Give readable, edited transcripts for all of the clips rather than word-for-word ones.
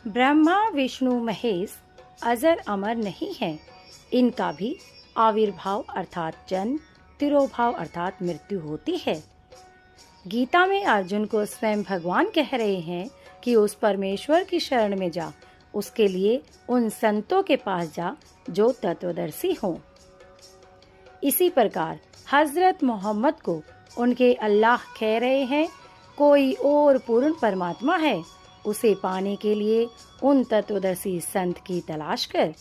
ब्रह्मा विष्णु महेश अजर अमर नहीं है, इनका भी आविर्भाव अर्थात जन्म, तिरोभाव अर्थात मृत्यु होती है। गीता में अर्जुन को स्वयं भगवान कह रहे हैं कि उस परमेश्वर की शरण में जा, उसके लिए उन संतों के पास जा जो तत्वदर्शी हों। इसी प्रकार हजरत मोहम्मद को उनके अल्लाह कह रहे हैं, कोई और पूर्ण परमात्मा है, उसे पाने के लिए उन तत्वदर्शी संत की तलाश कर।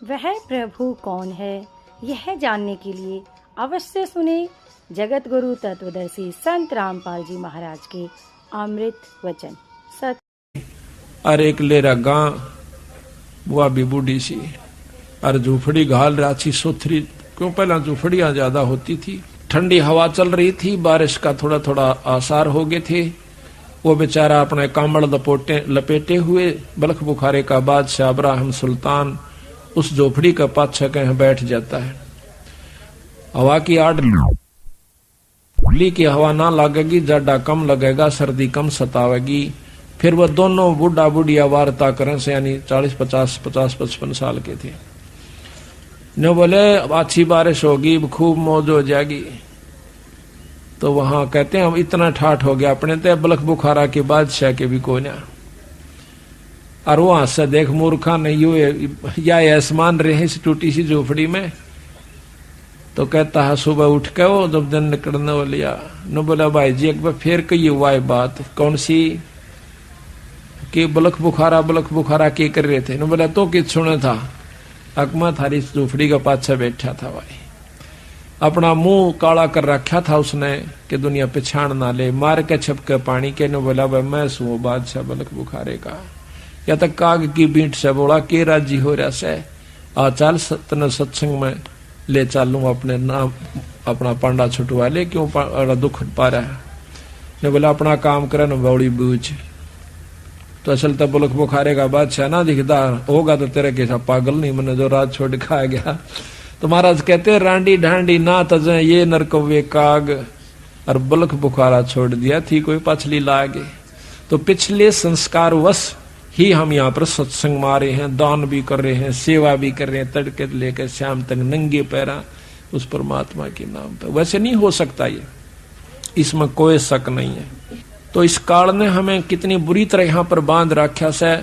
वह प्रभु कौन है, यह जानने के लिए अवश्य सुने जगत गुरु तत्वदर्शी संत रामपाल जी महाराज के अमृत वचन। सत अरे एक लेरा गां बुआ भी बूढ़ी सी और झूपड़ी घाल राची सोथरी, क्यों पहला झूपड़ियां ज्यादा होती थी। ठंडी हवा चल रही थी, बारिश का थोड़ा थोड़ा आसार हो गए थे। वो बेचारा अपने कामड़ लपेटे हुए बलख बुखारे का बादशाह अब्राहम सुल्तान उस झोपड़ी का पाछा कहीं बैठ जाता है। हवा की आड़ ली की हवा ना लगेगी, जाडा कम लगेगा, सर्दी कम सतावेगी। फिर वह दोनों बूढ़ा बुढ़िया वार्ता करें से, यानी 40-50-55 साल के थे। न बोले अच्छी बारिश होगी, खूब मौज हो जाएगी। तो वहां कहते हैं हम इतना ठाठ हो गया अपने ते बलख बुखारा के बादशाह के भी कोई ना। और वहां से देख मूर्खा नहीं या आसमान रहे इस टूटी सी झोपड़ी में। तो कहता है सुबह उठ के वो जब दिन निकलने वाली न बोला भाई जी एक बार फिर कही हुआ है बात, कौन सी कि बलख बुखारा के कर रहे थे। न बोला तो किस सुने था, अकमा थारी झोपड़ी का पाछा बैठा था भाई, अपना मुंह काला कर रखा था उसने कि दुनिया पिछाड़ ना ले, मार के छपके पानी के। न बोला भाई मैं सू बादशाह बलख बुखारे का। या तक काग की बींट से बोला के राजी हो रहा से आ चल तने सत्संग में ले चालू, अपने नाम अपना पांडा छुटवा ले, क्यों दुख पा रहा है। ने बोला अपना काम करे न बौड़ी बूझ। तो असल तो बलख बुखारे का बादशाह ना दिखता होगा तो तेरे कैसा पागल नहीं, मैंने जो रात छोड़ खा गया। तो महाराज कहते रांडी ढांडी ना तजे ये नरकवे काग, और बलख बुखारा छोड़ दिया थी कोई पछली लागे। तो पिछले संस्कार वश ही हम यहाँ पर सत्संग मारे हैं, दान भी कर रहे हैं, सेवा भी कर रहे हैं, तड़के लेकर शाम तक नंगे पैरा उस परमात्मा के नाम पर। वैसे नहीं हो सकता ये, इसमें कोई शक नहीं है। तो इस काल ने हमें कितनी बुरी तरह यहाँ पर बांध रखा से।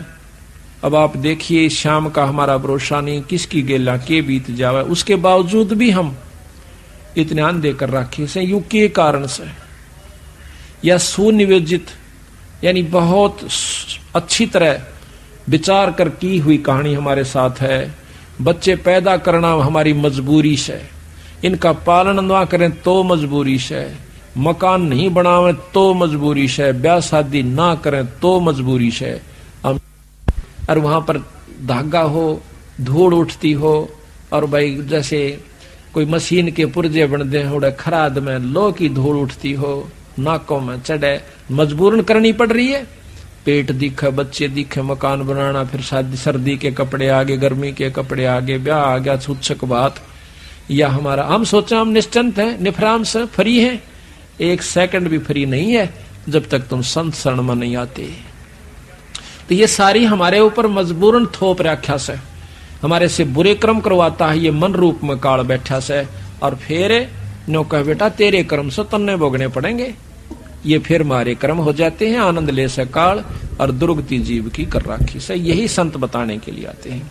अब आप देखिए शाम का हमारा भरोसा नहीं, किसकी गेला के बीत जावे, उसके बावजूद भी हम इतने अंधे कर रखे से। यू के कारण से या सुनियोजित यानी बहुत अच्छी तरह विचार कर की हुई कहानी हमारे साथ है। बच्चे पैदा करना हमारी मजबूरी से, इनका पालन ना करें तो मजबूरी से, मकान नहीं बनावे तो मजबूरी से, ब्याह शादी ना करें तो मजबूरी से। और वहां पर धागा हो, धूल उठती हो, और भाई जैसे कोई मशीन के पुर्जे बनते हो, खराद में लो की धूल उठती हो, नाकों में चढ़े, मजबूरन करनी पड़ रही है। पेट दिखे, बच्चे दिखे, मकान बनाना, फिर शादी, सर्दी के कपड़े आगे, गर्मी के कपड़े आगे, ब्याह आ गया, छूछक बात। या हमारा हम सोचा हम निश्चिंत हैं, निफराम से फ्री हैं, एक सेकंड भी फ्री नहीं है जब तक तुम संत शरण में नहीं आते। तो ये सारी हमारे ऊपर मजबूरन थोप रखा से, हमारे से बुरे कर्म करवाता है ये मन रूप में काल बैठा से। और फिर नो कह बेटा तेरे कर्म से तन्ने भोगने पड़ेंगे। ये फिर मारे कर्म हो जाते हैं, आनंद ले से काल और दुर्गति जीव की कर राखी से। यही संत बताने के लिए आते हैं।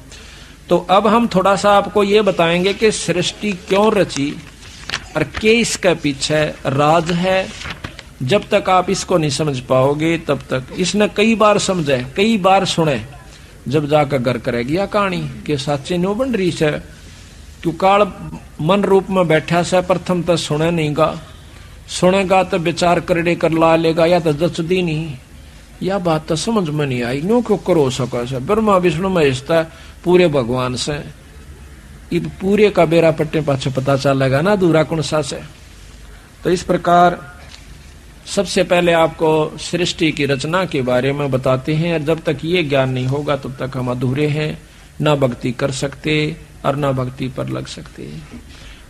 तो अब हम थोड़ा सा आपको ये बताएंगे कि सृष्टि क्यों रची और के इसके पीछे राज है। जब तक आप इसको नहीं समझ पाओगे तब तक, इसने कई बार समझे, कई बार सुने, जब जाकर घर करेगी या कहानी के साचे नो बन रही से। क्यों काल मन रूप में बैठा से, प्रथम तो सुने नहीं गा, सुनेगा तो विचार करने कर ला लेगा, या तो जचदी नहीं, या बात तो समझ में नहीं आई। नो क्यों करो सका से ब्रह्मा विष्णु महेश पूरे भगवान से, पूरे का बेरा पट्टे पाछे पता चलेगा ना दूरा कौन सा से। तो इस प्रकार सबसे पहले आपको सृष्टि की रचना के बारे में बताते हैं। जब तक ये ज्ञान नहीं होगा तब तक हम अधूरे हैं, ना भक्ति कर सकते और ना भक्ति पर लग सकते।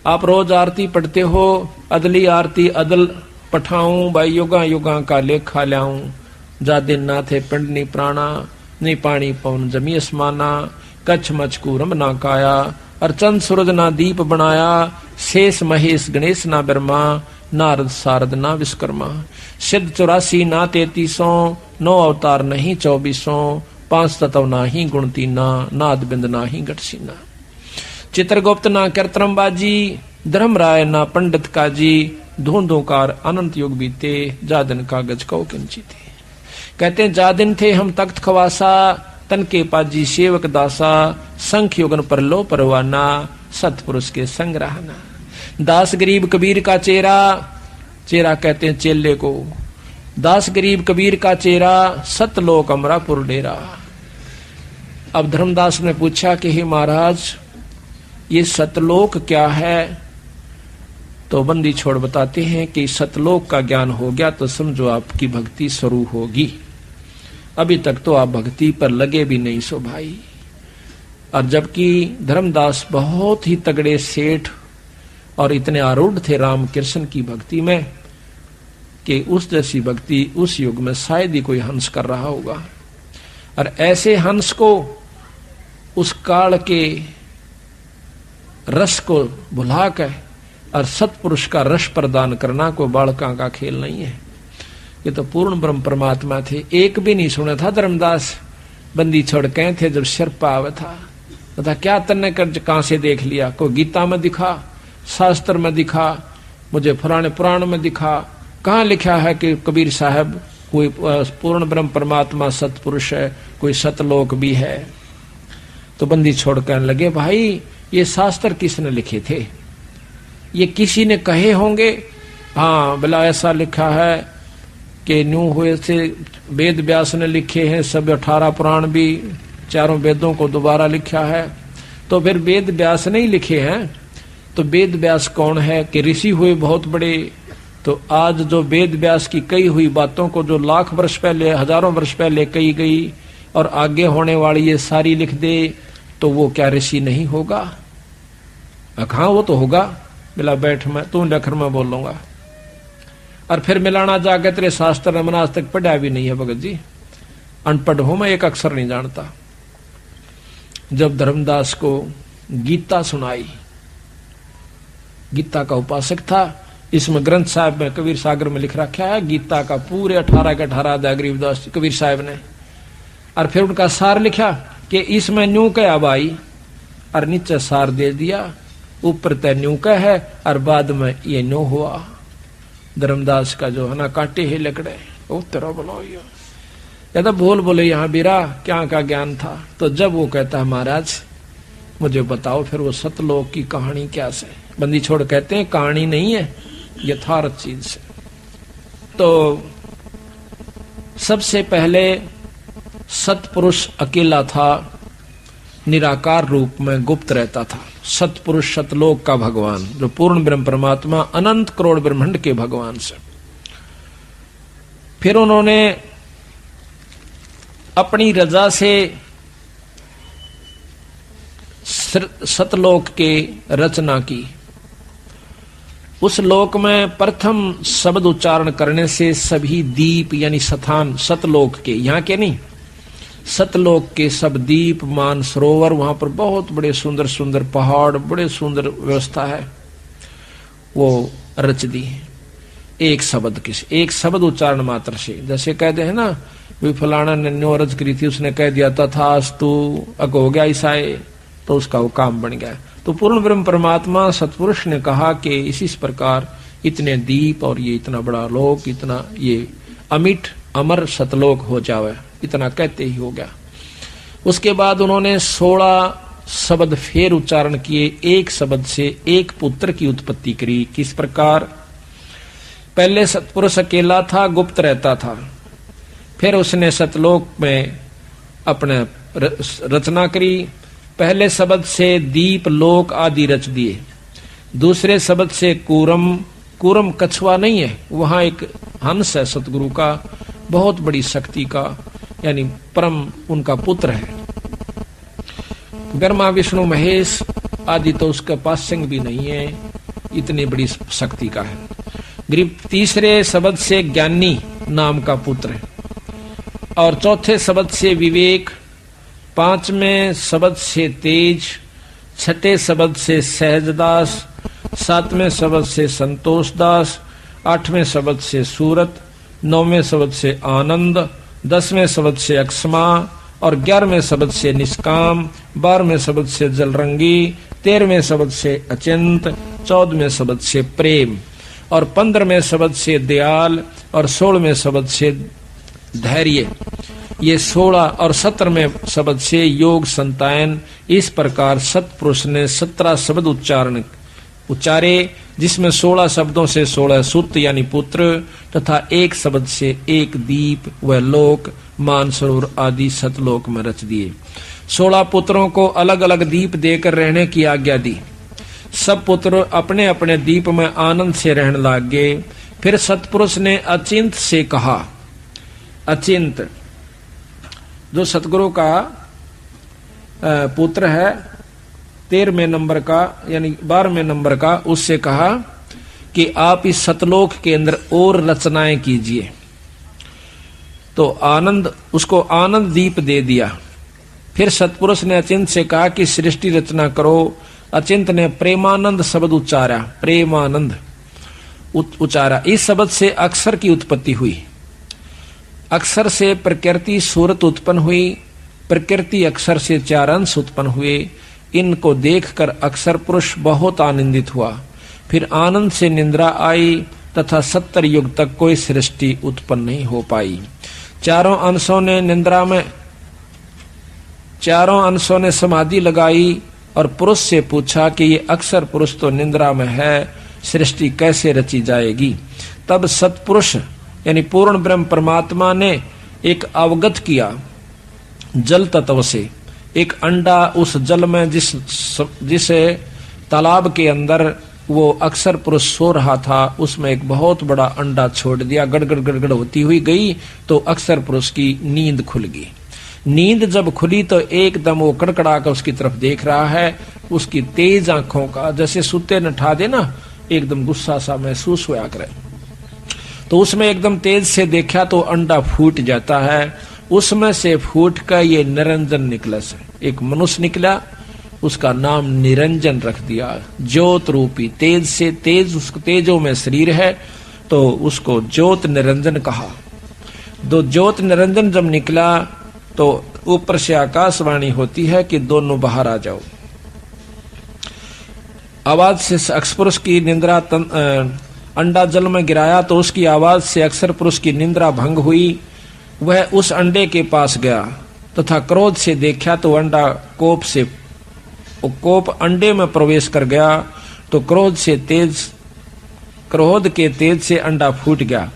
आप रोज आरती पढ़ते हो, अदली आरती अदल पठाऊं, भाई युगा युगा का लेखा ल्याऊं, जा दिन ना थे पिंड नी प्राणा, नहीं पानी पवन जमी असमाना, कच्छ मच कूरम ना काया, और चंद सूरज ना दीप बनाया, शेष महेश गणेश ना ब्रह्मा, नारद सारद ना विश्वकर्मा, सिद्ध 84 ना 33, 9 अवतार नहीं 24, 5 तत्व ना ही गुण तीना, नाद बिंद ना ही गटसीना, चित्रगुप्त ना कीर्तनबाजी, धर्मराय ना पंडित काजी, धूंधोकार अनंत युग बीते, जा दिन कागज कौ किंचिते। कहते हैं जा दिन थे हम तख्त खवासा, तन के पाजी सेवक दासा, संख युगन पर लो परवाना, सतपुरुष के संग रहना। दास गरीब कबीर का चेहरा, चेहरा कहते हैं चेले को, दास गरीब कबीर का चेहरा, सतलोक अमरापुर डेरा। अब धर्मदास ने पूछा कि हे महाराज ये सतलोक क्या है? तो बंदी छोड़ बताते हैं कि सतलोक का ज्ञान हो गया तो समझो आपकी भक्ति शुरू होगी। अभी तक तो आप भक्ति पर लगे भी नहीं सो भाई। और जबकि धर्मदास बहुत ही तगड़े सेठ और इतने आरूढ़ थे राम कृष्ण की भक्ति में कि उस जैसी भक्ति उस युग में शायद ही कोई हंस कर रहा होगा। और ऐसे हंस को उस काल के रस को भुला कर और सतपुरुष का रस प्रदान करना कोई बालका का खेल नहीं है। ये तो पूर्ण ब्रह्म परमात्मा थे। एक भी नहीं सुना था धर्मदास बंदी छोड़ कहे थे जब सिर आवे था, तथा क्या तन्ने कर कहां से देख लिया? कोई गीता में दिखा, शास्त्र में दिखा, मुझे पुराने पुराण में दिखा, कहाँ लिखा है कि कबीर साहब कोई पूर्ण ब्रह्म परमात्मा सतपुरुष है, कोई सतलोक भी है? तो बंदी छोड़ कहने लगे भाई ये शास्त्र किसने लिखे थे? ये किसी ने कहे होंगे। हाँ भला ऐसा लिखा है कि न्यू हुए से वेद व्यास ने लिखे हैं, सब 18 पुराण भी चारों वेदों को दोबारा लिखा है। तो फिर वेद व्यास नहीं लिखे हैं तो वेद व्यास कौन है? कि ऋषि हुए बहुत बड़े। तो आज जो वेद व्यास की कही हुई बातों को जो लाख वर्ष पहले हजारों वर्ष पहले कही गई और आगे होने वाली ये सारी लिख दे तो वो क्या ऋषि नहीं होगा? हाँ वो तो होगा। मिला बैठ मैं तू लेखर में बोलूंगा। और फिर मिलाना जाके तेरे शास्त्र मैंने आज तक पढ़ा भी नहीं है भगत जी, अनपढ़ हूं मैं, एक अक्षर नहीं जानता। जब धर्मदास को गीता सुनाई, गीता का उपासक था, इसमें ग्रंथ साहब में कबीर सागर में लिख रखा है गीता का पूरे 18 के 18 अध्याय गरीबदास कबीर साहब ने। और फिर उनका सार लिखा कि इसमें न्यू क्या भाई, और नीचे सार दे दिया, ऊपर तय न्यू का है और बाद में ये न्यू हुआ। धर्मदास का जो है ना काटे ही लकड़े, ओ तेरा बोलो या तो बोल बोले यहाँ बीरा क्या का ज्ञान था। तो जब वो कहता है महाराज मुझे बताओ फिर वो सतलोक की कहानी क्या से? बंदी छोड़ कहते हैं कहानी नहीं है, यथार्थ चीज से। तो सबसे पहले सतपुरुष अकेला था, निराकार रूप में गुप्त रहता था। सतपुरुष सतलोक का भगवान जो पूर्ण ब्रह्म परमात्मा अनंत करोड़ ब्रह्मांड के भगवान से। फिर उन्होंने अपनी रजा से सतलोक के रचना की। उस लोक में प्रथम शब्द उच्चारण करने से सभी दीप यानी स्थान सतलोक के, यहाँ के नहीं, सतलोक के सब दीप मान सरोवर, वहां पर बहुत बड़े सुंदर सुंदर पहाड़, बड़े सुंदर व्यवस्था है, वो रच दी एक शब्द किसी एक शब्द उच्चारण मात्र से। जैसे कहते हैं ना वे फलाना ने न्यो रच करी थी, उसने कह दिया तथास्तु अग हो गया ईसाई, तो उसका वो काम बन गया। तो पूर्ण ब्रह्म परमात्मा सतपुरुष ने कहा कि इसी प्रकार इतने दीप और ये इतना बड़ा लोक, इतना ये अमिट अमर सतलोक हो जावे, इतना कहते ही हो गया। उसके बाद उन्होंने 16 शब्द फेर उच्चारण किए, एक शब्द से एक पुत्र की उत्पत्ति करी। किस प्रकार? पहले सतपुरुष अकेला था, गुप्त रहता था, फिर उसने सतलोक में अपने रचना करी। पहले शब्द से दीप लोक आदि रच दिए, दूसरे शब्द से कूरम, कूरम कछुआ नहीं है, वहां एक हंस है सतगुरु का, बहुत बड़ी शक्ति का, यानी परम उनका पुत्र है। ब्रह्मा विष्णु महेश आदि तो उसके पास सिंह भी नहीं है, इतनी बड़ी शक्ति का है। तीसरे शब्द से ज्ञानी नाम का पुत्र है, और चौथे शब्द से विवेक, पांचवें शब्द से तेज, छठे शब्द से सहजदास, सातवें शब्द से संतोषदास, आठवें शब्द से सूरत, नौवें शब्द से आनंद, 10वें शब्द से अक्षमा और 11वें शब्द से निष्काम, 12वें शब्द से जलरंगी, 13वें शब्द से अचिंत, 14वें शब्द से प्रेम और 15वें शब्द से दयाल और 16वें शब्द से धैर्य। ये 16 और 17वें शब्द से योग संतायन। इस प्रकार सतपुरुष ने 17 शब्द उच्चारे, जिसमें 16 शब्दों से 16 सुत यानी पुत्र तथा एक शब्द से एक दीप व लोक, मानसरोवर आदि सतलोक में रच दिए। 16 पुत्रों को अलग अलग दीप देकर रहने की आज्ञा दी। सब पुत्र अपने अपने दीप में आनंद से रहने लग गए। फिर सतपुरुष ने अचिंत से कहा, अचिंत जो सतगुरु का पुत्र है 13वें नंबर का यानी 12वें नंबर का, उससे कहा कि आप इस सतलोक के अंदर और रचनाएं कीजिए। तो आनंद, उसको आनंद दीप दे दिया। फिर सतपुरुष ने अचिंत से कहा कि सृष्टि रचना करो। अचिंत ने प्रेमानंद शब्द उच्चारा, प्रेमानंद उच्चारा। इस शब्द से अक्षर की उत्पत्ति हुई। अक्षर से प्रकृति सूरत उत्पन्न हुई। प्रकृति अक्षर से 4 अंश उत्पन्न हुए। इनको देखकर अक्षर पुरुष बहुत आनंदित हुआ। फिर आनंद से निद्रा आई तथा 70 युग तक कोई सृष्टि उत्पन्न नहीं हो पाई। चारों अंशों ने समाधि लगाई और पुरुष से पूछा कि ये अक्षर पुरुष तो निद्रा में है, सृष्टि कैसे रची जाएगी। तब सतपुरुष यानी पूर्ण ब्रह्म परमात्मा ने एक अवगत किया जल तत्व से। एक अंडा उस जल में जिस तालाब के अंदर वो अक्षर पुरुष सो रहा था, उसमें एक बहुत बड़ा अंडा छोड़ दिया। गड़गड़ गड़गड़ होती हुई गई तो अक्षर पुरुष की नींद खुल गई। नींद जब खुली तो एकदम वो कड़कड़ा कर उसकी तरफ देख रहा है। उसकी तेज आंखों का जैसे सुते न ठा दे ना, एकदम गुस्सा सा महसूस हुआ करे। तो उसमें एकदम तेज से देखा तो अंडा फूट जाता है। उसमें से फूट कर ये निरंजन निकला से एक मनुष्य निकला, उसका नाम निरंजन रख दिया। ज्योत रूपी तेज से, तेज उसको तेजों में शरीर है तो उसको ज्योत निरंजन कहा। दो ज्योत निरंजन जब निकला तो ऊपर से आकाशवाणी होती है कि दोनों बाहर आ जाओ। आवाज से अक्षर पुरुष की निंद्रा अंडा जल में गिराया तो उसकी आवाज से अक्षर पुरुष की निंद्रा भंग हुई। वह उस अंडे के पास गया तथा क्रोध से देखा तो अंडा कोप अंडे में प्रवेश कर गया तो क्रोध के तेज से अंडा फूट गया।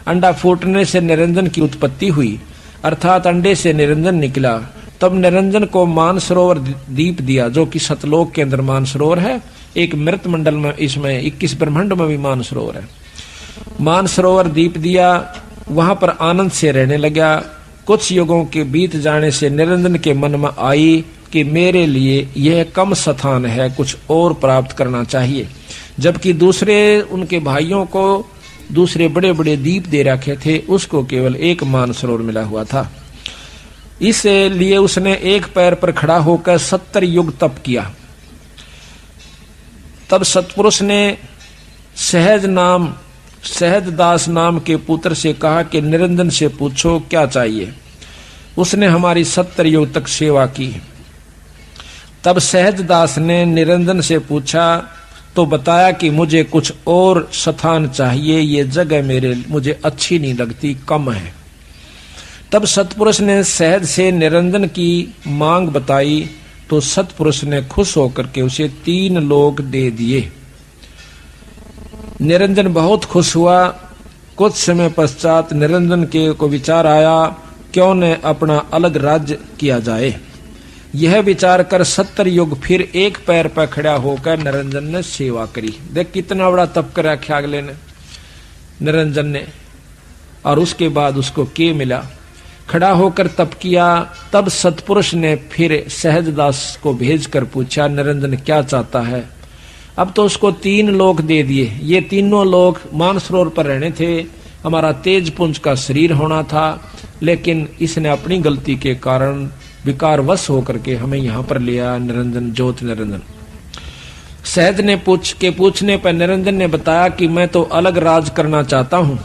अंडा फूटने से निरंजन की उत्पत्ति हुई, अर्थात अंडे से निरंजन निकला। तब निरंजन को मानसरोवर दीप दिया, जो कि सतलोक के अंदर मानसरोवर है। एक मृत मंडल में इसमें 21 ब्रह्मांड में भी मानसरोवर है। मानसरोवर दीप दिया, वहां पर आनंद से रहने लगा। कुछ युगों के बीत जाने से निरंजन के मन में आई कि मेरे लिए यह कम स्थान है, कुछ और प्राप्त करना चाहिए। जबकि दूसरे उनके भाइयों को दूसरे बड़े बड़े दीप दे रखे थे, उसको केवल एक मानसरोवर मिला हुआ था। इसलिए उसने एक पैर पर खड़ा होकर 70 युग तप किया। तब सतपुरुष ने सहजदास नाम के पुत्र से कहा कि निरंजन से पूछो क्या चाहिए। उसने हमारी 70 युग तक सेवा की। तब सहजदास ने निरंजन से पूछा तो बताया कि मुझे कुछ और स्थान चाहिए, ये जगह मुझे अच्छी नहीं लगती, कम है। तब सतपुरुष ने सहज से निरंजन की मांग बताई तो सतपुरुष ने खुश होकर के उसे 3 लोक दे दिए। निरंजन बहुत खुश हुआ। कुछ समय पश्चात निरंजन को विचार आया क्यों न अपना अलग राज्य किया जाए। यह विचार कर 70 युग फिर एक पैर पर खड़ा होकर निरंजन ने सेवा करी। देख कितना बड़ा तप कर रखा अगले ने, निरंजन ने। और उसके बाद उसको के मिला, खड़ा होकर तप किया। तब सतपुरुष ने फिर सहजदास को भेजकर पूछा निरंजन क्या चाहता है। अब तो उसको 3 लोक दे दिए। ये तीनों लोक मानसरोवर पर रहने थे। हमारा तेज पुंज का शरीर होना था, लेकिन इसने अपनी गलती के कारण विकारवश होकर के हमें यहाँ पर लिया। निरंजन, ज्योत निरंजन। सहज ने पूछने पर निरंजन ने बताया कि मैं तो अलग राज करना चाहता हूँ,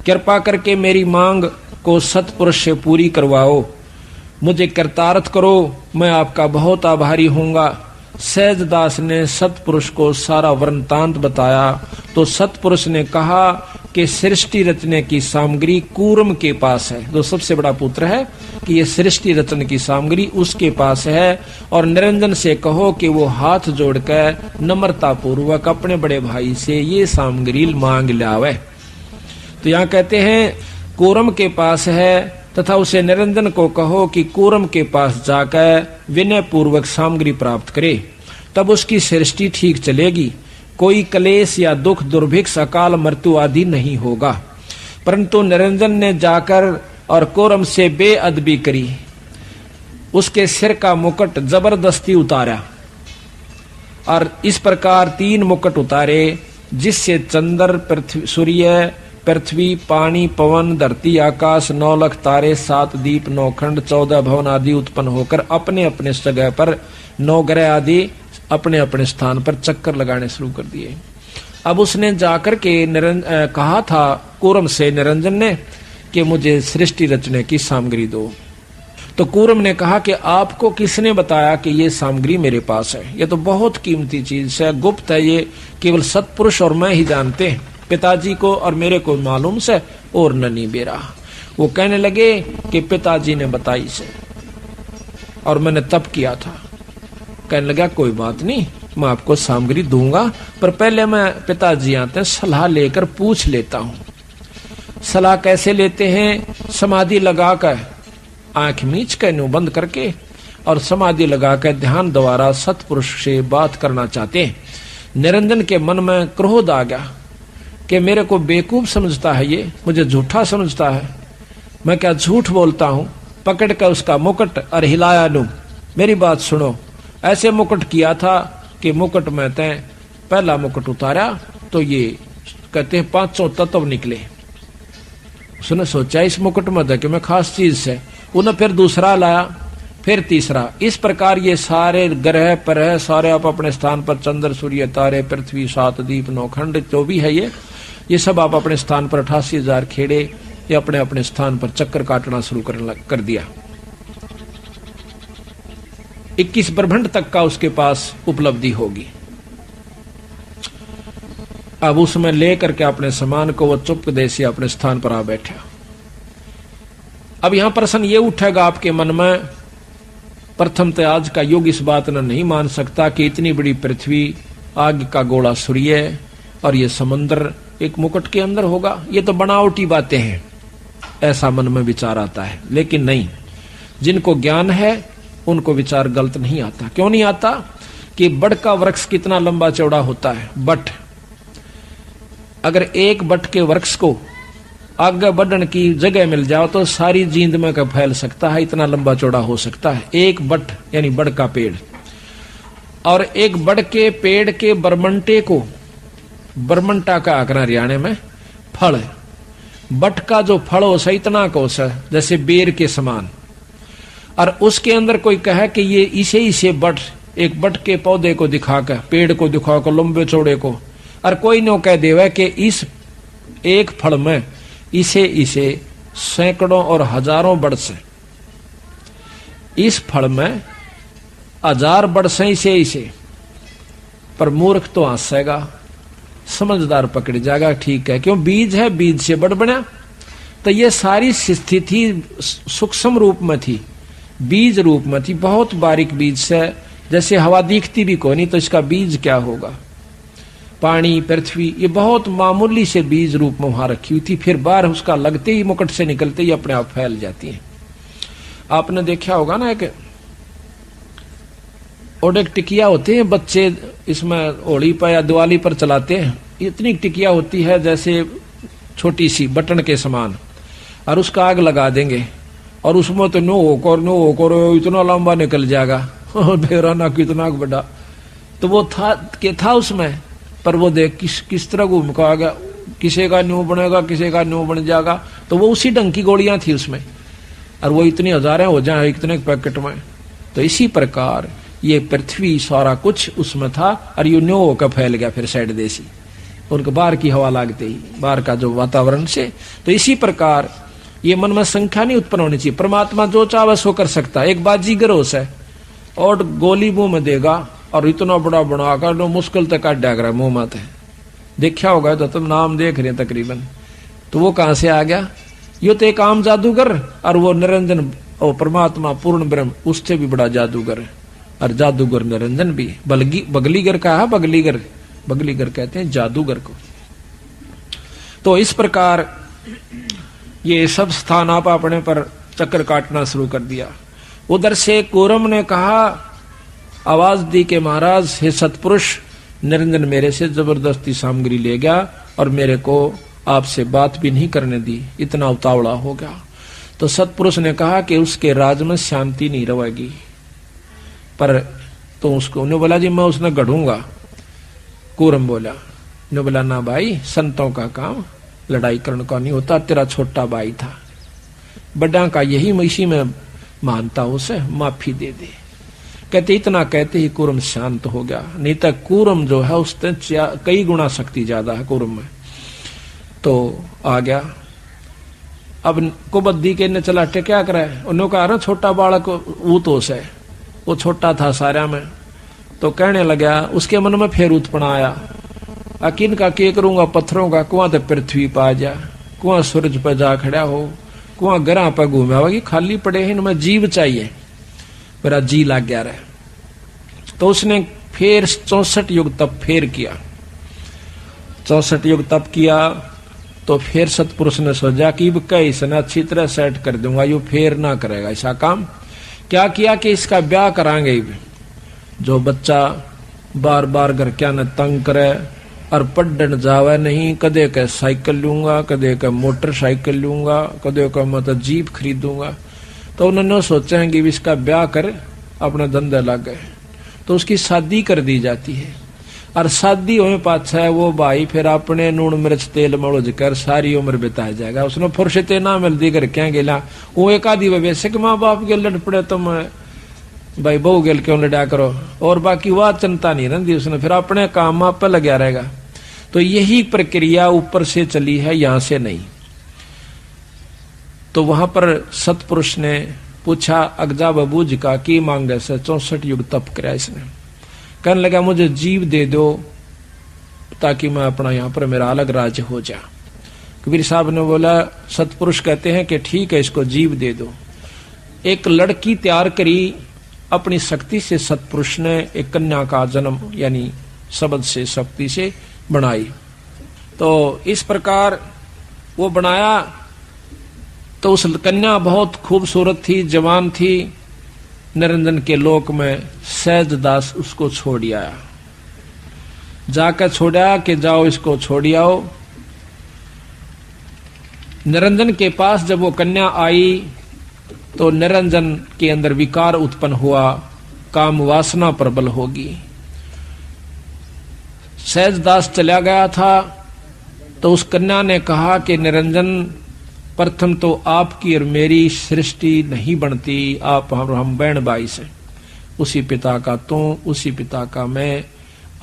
कृपा करके मेरी मांग को सतपुरुष से पूरी करवाओ, मुझे कृतार्थ करो, मैं आपका बहुत आभारी होऊंगा। सहजदास ने सतपुरुष को सारा वृत्तांत बताया तो सतपुरुष ने कहा कि सृष्टि रचने की सामग्री कूर्म के पास है, जो सबसे बड़ा पुत्र है, कि ये सृष्टि रचने की सामग्री उसके पास है, और निरंजन से कहो कि वो हाथ जोड़कर नम्रता पूर्वक अपने बड़े भाई से ये सामग्री मांग लावे। तो यहाँ कहते हैं कूर्म के पास है, तथा उसे निरंजन को कहो कि कूर्म के पास जाकर विनय पूर्वक सामग्री प्राप्त करे, तब उसकी सृष्टि ठीक चलेगी, कोई क्लेश या दुख दुर्भिक्ष अकाल मृत्यु आदि नहीं होगा। परंतु निरंजन ने जाकर और कूर्म से बेअदबी करी, उसके सिर का मुकुट जबरदस्ती उतारा, और इस प्रकार 3 मुकुट उतारे, जिससे चंद्र, पृथ्वी, सूर्य, पृथ्वी, पानी, पवन, धरती, आकाश, 9 लाख तारे, 7 दीप, 9 खंड, 14 भवन आदि उत्पन्न होकर अपने अपने जगह पर 9 ग्रह आदि अपने अपने स्थान पर चक्कर लगाने शुरू कर दिए। अब उसने जाकर के कहा था कूर्म से निरंजन ने कि मुझे सृष्टि रचने की सामग्री दो। तो कूर्म ने कहा कि आपको किसने बताया कि ये सामग्री मेरे पास है? ये तो बहुत कीमती चीज है, गुप्त है, ये केवल सतपुरुष और मैं ही जानते हैं, पिताजी को और मेरे को मालूम से और ननी बेरा। वो कहने लगे कि पिताजी ने बताई से और मैंने तप किया था। कहने लगा कोई बात नहीं, मैं आपको सामग्री दूंगा, पर पहले मैं पिताजी आते हैं सलाह लेकर पूछ लेता हूं। सलाह कैसे लेते हैं? समाधि लगाकर, आंख मीच कर न्यू बंद करके और समाधि लगाकर ध्यान द्वारा सतपुरुष से बात करना चाहते हैं। निरंजन के मन में क्रोध आ गया कि मेरे को बेवकूफ समझता है, ये मुझे झूठा समझता है, मैं क्या झूठ बोलता हूं। पकड़ कर उसका मुकुट और हिलाया लूं, मेरी बात सुनो। ऐसे मुकुट किया था कि मुकुट में तय पहला मुकुट उतारा तो ये कहते हैं 500 तत्व निकले। उसने सोचा इस मुकुट में कि मैं खास चीज से, उन्हें फिर दूसरा लाया, फिर तीसरा। इस प्रकार ये सारे ग्रह पर सारे आप अपने स्थान पर, चंद्र, सूर्य, तारे, पृथ्वी, 7 दीप, 9 खंड, जो भी है ये सब आप अपने स्थान पर 88,000 खेड़े ये अपने अपने स्थान पर चक्कर काटना शुरू कर दिया। 21 ब्रह्मांड तक का उसके पास उपलब्धि होगी। अब उसमें लेकर के अपने सामान को वो चुपके से अपने स्थान पर आ बैठा। अब यहां प्रश्न ये उठेगा आपके मन में, प्रथम तो आज का युग इस बात ने नहीं मान सकता कि इतनी बड़ी पृथ्वी, आग का गोला सूर्य और ये समुद्र एक मुकुट के अंदर होगा। ये तो बनावटी बातें हैं, ऐसा मन में विचार आता है। लेकिन नहीं, जिनको ज्ञान है उनको विचार गलत नहीं आता। क्यों नहीं आता? कि बट का वृक्ष कितना लंबा चौड़ा होता है, बट। अगर एक बट के वृक्ष को आगे बढ़ने की जगह मिल जाओ तो सारी जींद में का फैल सकता है, इतना लंबा चौड़ा हो सकता है एक बट, यानी बड़ का पेड़। और एक बड़ के पेड़ के बरमंटे को, बरमंटा का आकरा हरियाणा में फल है, बट का जो फल हो सा इतना कोस है जैसे बेर के समान। और उसके अंदर कोई कहे कि ये इसे बट, एक बट के पौधे को दिखाकर, पेड़ को दिखाकर लंबे चौड़े को, और कोई न कह देवे कि इस एक फल में इसे सैकड़ों और हजारों बरस, इस फल में 1000 बरस इसे। पर मूर्ख तो हंसेगा, समझदार पकड़ जाएगा, ठीक है, क्यों? बीज है, बीज से बड़ बना। तो ये सारी स्थिति सूक्ष्म रूप में थी, बीज रूप में थी, बहुत बारीक बीज से, जैसे हवा दिखती भी कोई नहीं तो इसका बीज क्या होगा। पानी, पृथ्वी, ये बहुत मामूली से बीज रूप में वहां रखी हुई थी, फिर बाहर उसका लगते ही, मुकुट से निकलते ही अपने आप फैल जाती है। आपने देखा होगा ना, एक ओडेक टिकिया होते हैं बच्चे, इसमें होली पर या दिवाली पर चलाते हैं। इतनी टिकिया होती है जैसे छोटी सी बटन के समान, और उसका आग लगा देंगे और उसमें तो नो होकर इतना लंबा निकल जाएगा, बेराना कितना बड़ा। तो वो था उसमें, पर वो देख किस तरह घूम का आ गया, किसी का न्यू बनेगा, किसी का न्यू बन जाएगा। तो वो उसी ढंग की गोलियां थी उसमें, और वो इतनी हजारें हो जाए इतने पैकेट में। तो इसी प्रकार ये पृथ्वी सारा कुछ उसमें था, और यू न्यो होकर फैल गया फिर साइड देसी, उनको बाहर की हवा लागते ही, बाहर का जो वातावरण से। तो इसी प्रकार ये मन में संख्या नहीं उत्पन्न होनी चाहिए। परमात्मा जो चाहे सो कर सकता है। एक बाजीगर होश है और गोली मुंह में देगा और इतना बड़ा बनाकर लो मुश्किल तक काट डाग मुंह में थे, देखा होगा तो तुम नाम देख रहे हैं तकरीबन। तो वो कहां से आ गया? यो तो एक आम जादूगर, और वो निरंजन और परमात्मा पूर्ण ब्रह्म उससे भी बड़ा जादूगर है। और जादूगर निरंजन भी बगलीगर का है, बगलीगर कहते हैं जादूगर को। तो इस प्रकार ये सब स्थान आप अपने पर चक्कर काटना शुरू कर दिया। उधर से कूरम ने कहा, आवाज दी कि महाराज हे सतपुरुष, निरंजन मेरे से जबरदस्ती सामग्री ले गया और मेरे को आपसे बात भी नहीं करने दी, इतना उतावला हो गया। तो सतपुरुष ने कहा कि उसके राज में शांति नहीं रहेगी। पर तो उसको उन्होंने बोला जी मैं उसने गढ़ूंगा। कूरम बोला, ने बोला ना भाई, संतों का काम लड़ाई करने का नहीं होता, तेरा छोटा भाई था, बड़ा का यही इसी में मानता, उसे माफी दे दे। कहते इतना कहते ही कूरम शांत हो गया। नहीं तो कूरम जो है उससे कई गुना शक्ति ज्यादा है कूरम में। तो आ गया। अब कुबद्दी के ने चला क्या करे, उन्होंने कहा ना छोटा बालक वो तो है, वो छोटा था सारा में। तो कहने लगा, उसके मन में फिर उत्पन्न आया, अकिन का के करूंगा पत्थरों का, कुआं तो पृथ्वी पा जा, कुआं सूरज पर जा खड़ा हो, कुआं गरा पर घूमे होगी, खाली पड़े हैं, इनमें जीव चाहिए, मेरा जी लग गया रहे। तो उसने फिर 64 युग तप फिर किया। 64 युग तप किया। तो फिर सतपुरुष ने सोचा कि कई से अच्छी तरह सेट कर दूंगा, यू फिर ना करेगा ऐसा काम। क्या किया कि इसका ब्याह करांगे। जो बच्चा बार बार घर क्या न तंग करे और पढ़ने जावे नहीं, कदे के साइकिल लूंगा, कदे के मोटरसाइकिल लूंगा, कदे का मतलब जीप खरीदूंगा। तो उन्होंने सोचा है कि इसका ब्याह कर अपना धंधा लग गए। तो उसकी शादी कर दी जाती है। और शादी होने पाछा है वो भाई फिर अपने नून मिर्च तेल मड़ोज कर सारी उम्र बिता जाएगा। उसने फुर्सते ना मिलती कर क्या गेला, वो एक आदि वैसे कि माँ बाप के लड़ पड़े तुम भाई बहू गेल क्यों लड़ा करो, और बाकी वह चिंता नहीं रहती उसने, फिर अपने काम आप पे लगा रहेगा। तो यही प्रक्रिया ऊपर से चली है, यहां से नहीं। तो वहां पर सतपुरुष ने पूछा अगजा बबूज का की मांगे से 64 युग तप कराया इसने। कहने लगा मुझे जीव दे दो ताकि मैं अपना यहां पर मेरा अलग राज्य हो जा। कबीर साहब ने बोला, सतपुरुष कहते हैं कि ठीक है इसको जीव दे दो। एक लड़की तैयार करी अपनी शक्ति से, सतपुरुष ने एक कन्या का जन्म यानी शब्द से शक्ति से बनाई। तो इस प्रकार वो बनाया। तो उस कन्या बहुत खूबसूरत थी, जवान थी। निरंजन के लोक में सहजदास उसको छोड़ आया, जाकर छोड़ा कि जाओ इसको छोड़ आओ। निरंजन के पास जब वो कन्या आई तो निरंजन के अंदर विकार उत्पन्न हुआ, काम वासना प्रबल होगी। सहजदास चला गया था। तो उस कन्या ने कहा कि निरंजन प्रथम तो आपकी और मेरी सृष्टि नहीं बनती, आप हम बहन भाई से, उसी पिता का तू, उसी पिता का मैं,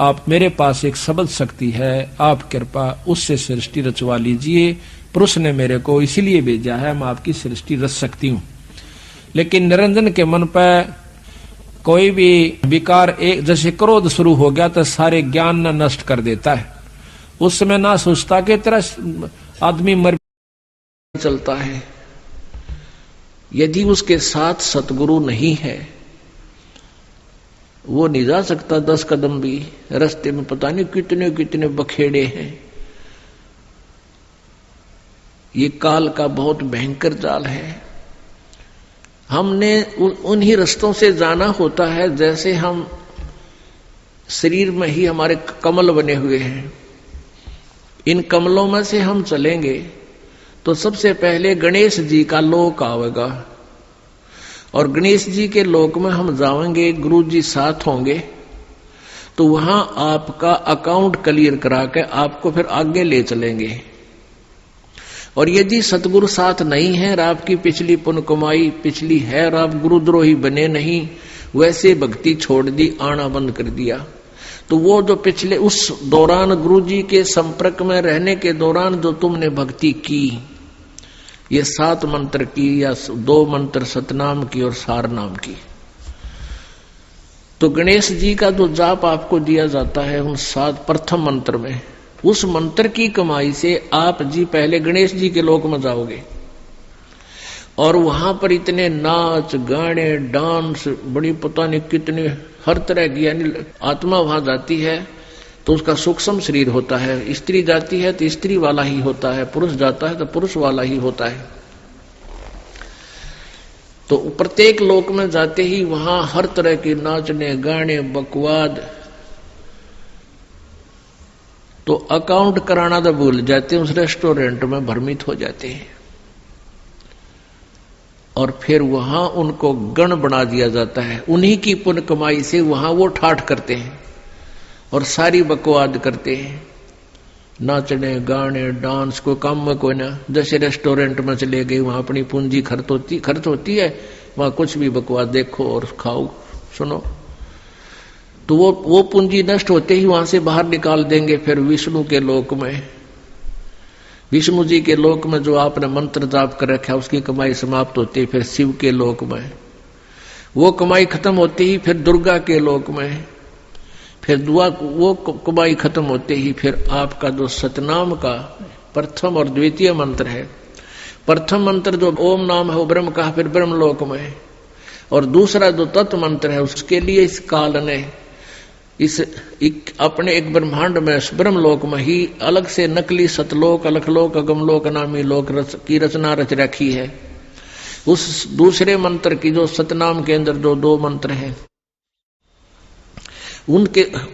आप मेरे पास एक शब्द शक्ति है, आप कृपा उससे सृष्टि रचवा लीजिए। पुरुष ने मेरे को इसीलिए भेजा है, मैं आपकी सृष्टि रच सकती हूं। लेकिन निरंजन के मन पर कोई भी विकार, एक जैसे क्रोध शुरू हो गया तो सारे ज्ञान न नष्ट कर देता है। उस समय ना सोचता कि तेरा आदमी मर चलता है। यदि उसके साथ सतगुरु नहीं है वो नहीं जा सकता 10 कदम भी। रास्ते में पता नहीं कितने कितने बखेड़े हैं। ये काल का बहुत भयंकर जाल है। हमने उन्हीं रास्तों से जाना होता है जैसे हम शरीर में ही हमारे कमल बने हुए हैं। इन कमलों में से हम चलेंगे तो सबसे पहले गणेश जी का लोक आवेगा, और गणेश जी के लोक में हम जाएंगे, गुरु जी साथ होंगे, तो वहां आपका अकाउंट क्लियर करा के आपको फिर आगे ले चलेंगे। और यदि सतगुरु साथ नहीं है और आपकी पिछली पुण्य कमाई पिछली है और आप गुरुद्रोही बने नहीं, वैसे भक्ति छोड़ दी, आना बंद कर दिया, तो वो जो पिछले उस दौरान गुरु जी के संपर्क में रहने के दौरान जो तुमने भक्ति की, ये 7 मंत्र की या 2 मंत्र सतनाम की और सार नाम की, तो गणेश जी का जो जाप आपको दिया जाता है उन 7 प्रथम मंत्र में, उस मंत्र की कमाई से आप जी पहले गणेश जी के लोक में जाओगे और वहां पर इतने नाच गाने डांस बड़ी पता नहीं कितने हर तरह की, यानी आत्मा वहां जाती है तो उसका सूक्ष्म शरीर होता है, स्त्री जाती है तो स्त्री वाला ही होता है, पुरुष जाता है तो पुरुष वाला ही होता है। तो प्रत्येक लोक में जाते ही वहां हर तरह के नाचने गाने बकवाद, तो अकाउंट कराना तो भूल जाते हैं, उस रेस्टोरेंट में भ्रमित हो जाते हैं और फिर वहां उनको गण बना दिया जाता है। उन्हीं की पुण्य कमाई से वहां वो ठाठ करते हैं और सारी बकवाद करते हैं, नाचने गाने डांस, को काम में कोई ना, जैसे रेस्टोरेंट में चले गए वहां अपनी पूंजी खर्च होती है, वहां कुछ भी बकवाद देखो और खाओ सुनो, तो वो पूंजी नष्ट होते ही वहां से बाहर निकाल देंगे। फिर विष्णु के लोक में, विष्णु जी के लोक में जो आपने मंत्र जाप कर रखा है उसकी कमाई समाप्त होती है। फिर शिव के लोक में वो कमाई खत्म होती ही फिर दुर्गा के लोक में, फिर वो कमाई खत्म होते ही फिर आपका जो सतनाम का प्रथम और द्वितीय मंत्र है, प्रथम मंत्र जो ओम नाम है वो ब्रह्म का, फिर ब्रह्म लोक में, और दूसरा जो तत्व मंत्र है उसके लिए इस काल ने अपने एक ब्रह्मांड में ब्रह्मलोक में ही अलग से नकली सतलोक अलखलोक अगमलोक नामी लोक की रचना रच रखी है। उस दूसरे मंत्र की जो सतनाम के अंदर जो 2 मंत्र हैं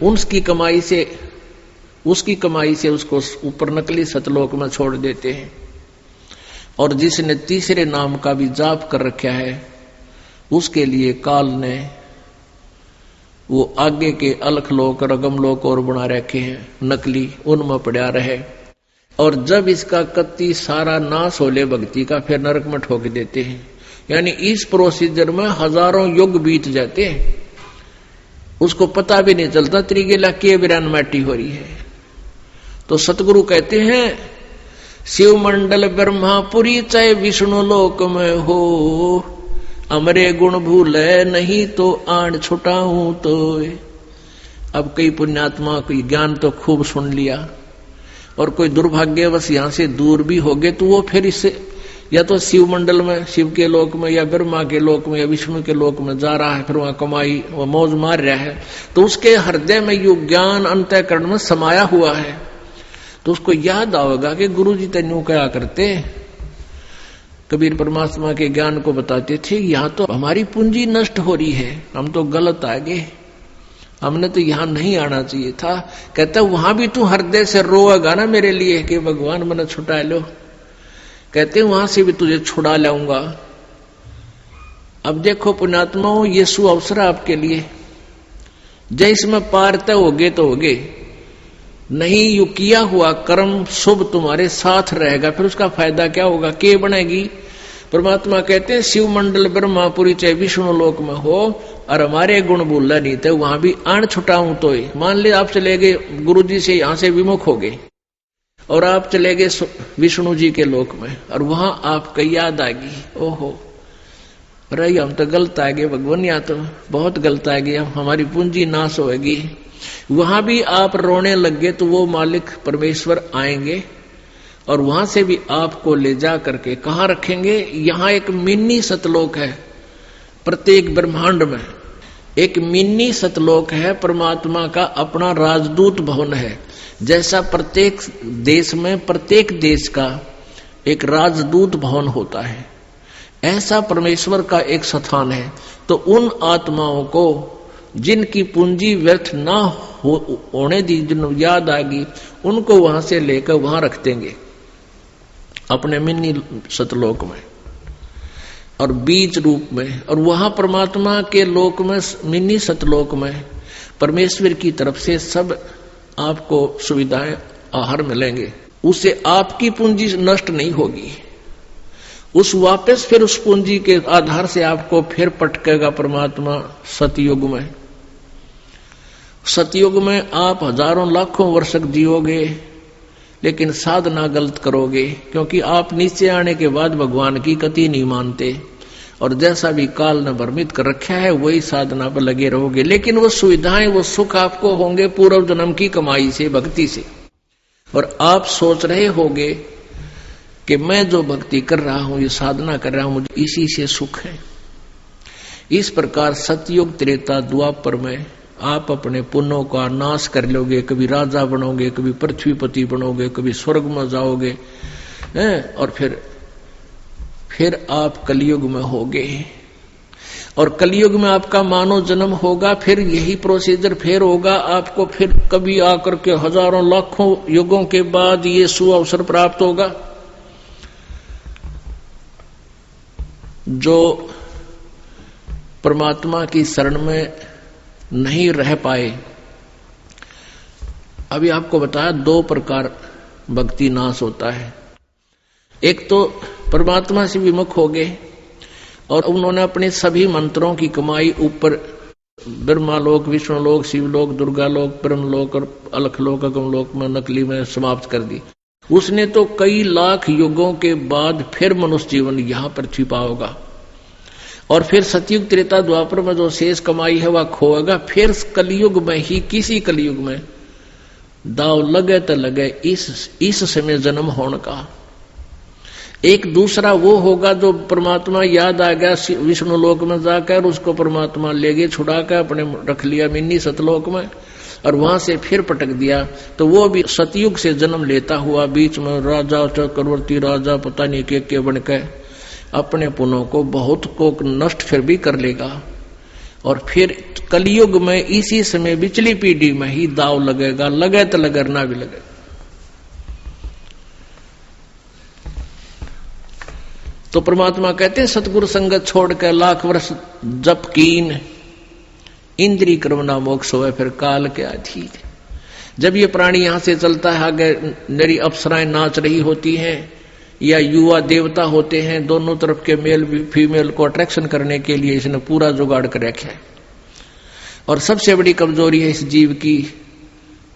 उसकी कमाई से उसको ऊपर नकली सतलोक में छोड़ देते हैं। और जिसने तीसरे नाम का भी जाप कर रखा है उसके लिए काल ने वो आगे के अलखलोक और अगमलोक और बना रखे हैं नकली, उनमें पड़ा रहे। और जब इसका कत्ती सारा नाश होले भक्ति का, फिर नरक में ठोक देते हैं। यानी इस प्रोसीजर में हजारों युग बीत जाते हैं, उसको पता भी नहीं चलता त्रिगेला के बिरान माटी हो रही है। तो सतगुरु कहते हैं शिव मंडल ब्रह्मापुरी चाहे विष्णु लोक में हो, अमरे गुण भूले नहीं तो आण छुटाऊं तो। अब कई पुण्यात्मा कोई ज्ञान तो खूब सुन लिया और कोई दुर्भाग्यवश यहां से दूर भी हो गए, तो वो फिर इससे या तो शिव मंडल में, शिव के लोक में, या ब्रह्मा के लोक में, या विष्णु के लोक में जा रहा है, फिर वहां कमाई वो मौज मार रहा है। तो उसके हृदय में यो ज्ञान अंतःकरण में समाया हुआ है, तो उसको याद आएगा कि गुरु जी तेनू क्या करते। कबीर परमात्मा के ज्ञान को बताते थे, यहाँ तो हमारी पूंजी नष्ट हो रही है, हम तो गलत आ गए, हमने तो यहाँ नहीं आना चाहिए था। कहता वहां भी तू हृदय से रोएगा ना मेरे लिए कि भगवान मैंने छुटा लो, कहते वहां से भी तुझे छुड़ा लाऊंगा। अब देखो पुण्यात्माओं, ये सु अवसर आपके लिए, जय इसमें पार तय होगे तो होगे, नहीं यू किया हुआ कर्म शुभ तुम्हारे साथ रहेगा, फिर उसका फायदा क्या होगा, के बनेगी। परमात्मा कहते हैं शिव मंडल ब्रह्मापुरी चाहे विष्णु लोक में हो और हमारे गुण बोलना नहीं थे, वहां भी आण छुटाऊं तो। मान ले आप चले गए गुरु जी से, यहां से विमुख हो गए और आप चले गए विष्णु जी के लोक में, और वहां आपको याद आ गई, ओहो रही हम तो गलत आ गए भगवान, यहाँ तो बहुत गलत आ गए, हमारी पूंजी नाश होगी। वहां भी आप रोने लग गए तो वो मालिक परमेश्वर आएंगे और वहां से भी आपको ले जा करके कहाँ रखेंगे। यहाँ एक मिनी सतलोक है, प्रत्येक ब्रह्मांड में एक मिनी सतलोक है, परमात्मा का अपना राजदूत भवन है। जैसा प्रत्येक देश में प्रत्येक देश का एक राजदूत भवन होता है, ऐसा परमेश्वर का एक स्थान है। तो उन आत्माओं को जिनकी पूंजी व्यर्थ ना होने दी, जिन याद आएगी, उनको वहां से लेकर वहां रख देंगे अपने मिनी सतलोक में और बीज रूप में। और वहां परमात्मा के लोक में, मिनी सतलोक में परमेश्वर की तरफ से सब आपको सुविधाएं आहार मिलेंगे। उसे आपकी पूंजी नष्ट नहीं होगी, उस वापस फिर उस पूंजी के आधार से आपको फिर पटकेगा परमात्मा सतयुग में। सतयुग में आप हजारों लाखों वर्ष जियोगे, लेकिन साधना गलत करोगे, क्योंकि आप नीचे आने के बाद भगवान की कति नहीं मानते, और जैसा भी काल ने भ्रमित कर रखा है वही साधना पर लगे रहोगे। लेकिन वो सुविधाएं, वो सुख आपको होंगे पूर्व जन्म की कमाई से, भक्ति से, और आप सोच रहे होगे कि मैं जो भक्ति कर रहा हूं, ये साधना कर रहा हूं, मुझे इसी से सुख है। इस प्रकार सतयुग त्रेता द्वापर में आप अपने पुण्यों का नाश कर लोगे, कभी राजा बनोगे, कभी पृथ्वीपति बनोगे, कभी स्वर्ग में जाओगे, और फिर आप कलयुग में होगे, और कलयुग में आपका मानव जन्म होगा, फिर यही प्रोसीजर फिर होगा आपको, फिर कभी आकर के हजारों लाखों युगों के बाद ये सुअवसर प्राप्त होगा। जो परमात्मा की शरण में नहीं रह पाए, अभी आपको बताया 2 प्रकार भक्ति नाश होता है। एक तो परमात्मा से विमुख हो गए और उन्होंने अपने सभी मंत्रों की कमाई ऊपर ब्रह्मालोक, विष्णुलोक, शिवलोक, दुर्गालोक, ब्रह्मलोक और अलखलोक, अगमलोक में नकली में समाप्त कर दी। उसने तो कई लाख युगों के बाद फिर मनुष्य जीवन यहां पर छिपा होगा, और फिर सतयुग त्रेता द्वापर में जो शेष कमाई है वह खोएगा। फिर कलयुग में ही, किसी कलयुग में दाव लगे तो लगे इस समय जन्म होने का। एक दूसरा वो होगा जो परमात्मा याद आ गया विष्णु लोक में जाकर, उसको परमात्मा ले गए छुड़ा कर, अपने रख लिया मिन्नी सतलोक में, और वहां से फिर पटक दिया, तो वो भी सतयुग से जन्म लेता हुआ बीच में राजा, चक्रवर्ती राजा, पता नहीं के बन के अपने पुण्यों को बहुत को नष्ट फिर भी कर लेगा, और फिर कलयुग में इसी समय बिचली पीढ़ी में ही दाव लगेगा, लगे तो लगे ना भी लगे। तो परमात्मा कहते हैं सतगुरु संगत छोड़ कर लाख वर्ष जप कीन, इंद्री क्रमना मोक्ष होवे फिर काल के अधीन। जब ये प्राणी यहां से चलता है, आगे नरी अप्सराएं नाच रही होती हैं या युवा देवता होते हैं, दोनों तरफ के मेल फीमेल को अट्रैक्शन करने के लिए इसने पूरा जुगाड़ कर रखा है। और सबसे बड़ी कमजोरी है इस जीव की,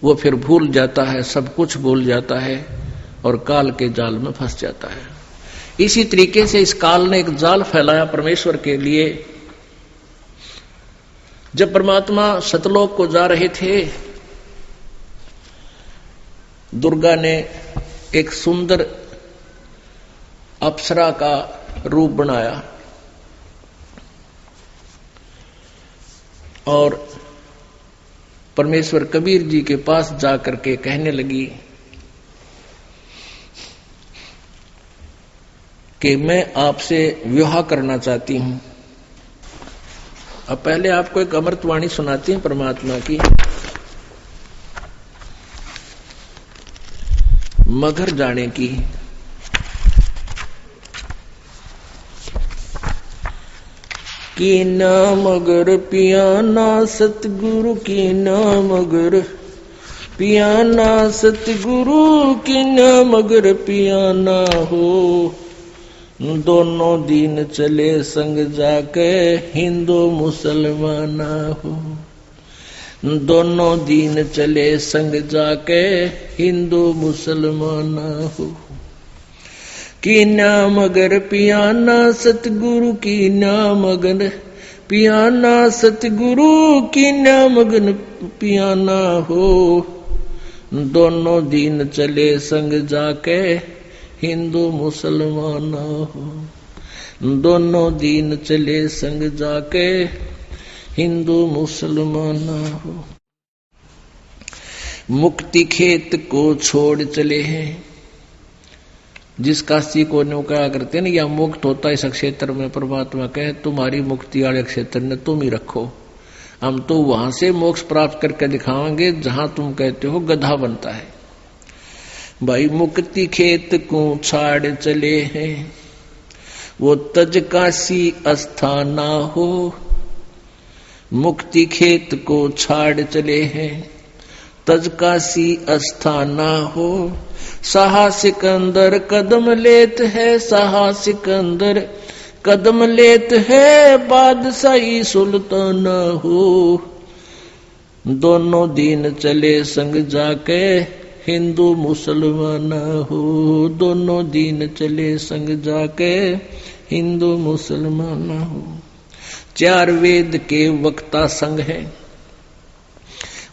वो फिर भूल जाता है, सब कुछ भूल जाता है और काल के जाल में फंस जाता है। इसी तरीके से इस काल ने एक जाल फैलाया परमेश्वर के लिए। जब परमात्मा सतलोक को जा रहे थे, दुर्गा ने एक सुंदर अप्सरा का रूप बनाया और परमेश्वर कबीर जी के पास जाकर के कहने लगी कि मैं आपसे विवाह करना चाहती हूं। अब पहले आपको एक अमृतवाणी सुनाती हूं परमात्मा की। मगर जाने की ना मगर पियाना सतगुरु की ना मगर पियाना सतगुरु की ना मगर पियाना हो। दोनों दिन चले संग जाके हिंदू मुसलमाना हो। दोनों दिन चले संग जाके हिंदू मुसलमाना हो। की नाम अगर पियाना सतगुरु की नाम अगर पियाना सतगुरु की नाम अगर पियाना हो। दोनों दिन चले संग जाके हिंदू मुसलमान हो। दोनों दिन चले संग जाके हिंदू मुसलमान हो। मुक्ति खेत को छोड़ चले हैं। जिस काशी को नौका करते ना या मुक्त होता इस क्षेत्र में, परमात्मा कहे तुम्हारी मुक्ति वाले क्षेत्र ने तुम ही रखो, हम तो वहां से मोक्ष प्राप्त करके दिखाएंगे जहां तुम कहते हो गधा बनता है। भाई मुक्ति खेत को छाड़ चले हैं, वो तज काशी अस्थाना हो। मुक्ति खेत को छाड़ चले हैं, तज काशी अस्थाना हो। शाह सिकंदर कदम लेत है, शाह सिकंदर कदम लेत है, बादशाही सुल्ताना हो। दोनों दीन चले संग जाके, हिंदू मुसलमान हो। दोनों दीन चले संग जाके, हिंदू मुसलमान हो। चार वेद के वक्ता संग है,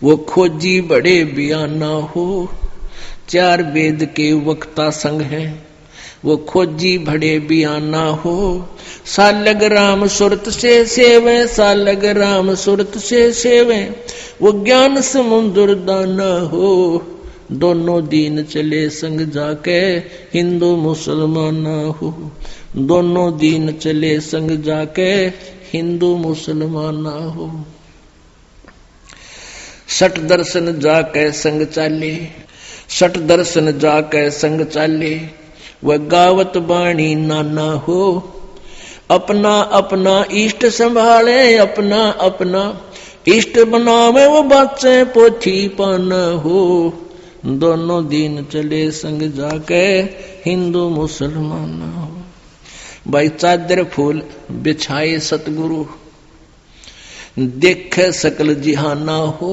वो खोजी बड़े बयाना हो। चार वेद के वक्ता संग है, वो खोजी बड़े बयाना हो। सालग राम सुरत से सेवे, सालग राम सुरत से सेवे, वो ज्ञान समुद्र दाना हो। दोनों दीन चले संग जाके, हिंदू मुसलमान हो। दोनों दीन चले संग जाके, हिंदू मुसलमान हो। सठ दर्शन जाके संग चाले, सठ दर्शन जाके संग चाले, वह गावत बाणी नाना हो। अपना अपना इष्ट संभाले, अपना अपना इष्ट बनावे, वो बच्चे पोथी पाना हो। दोनों दीन चले संग जाके, हिंदू मुसलमान हो। भाई चादर फूल बिछाए सतगुरु, देखे सकल जिहाना हो।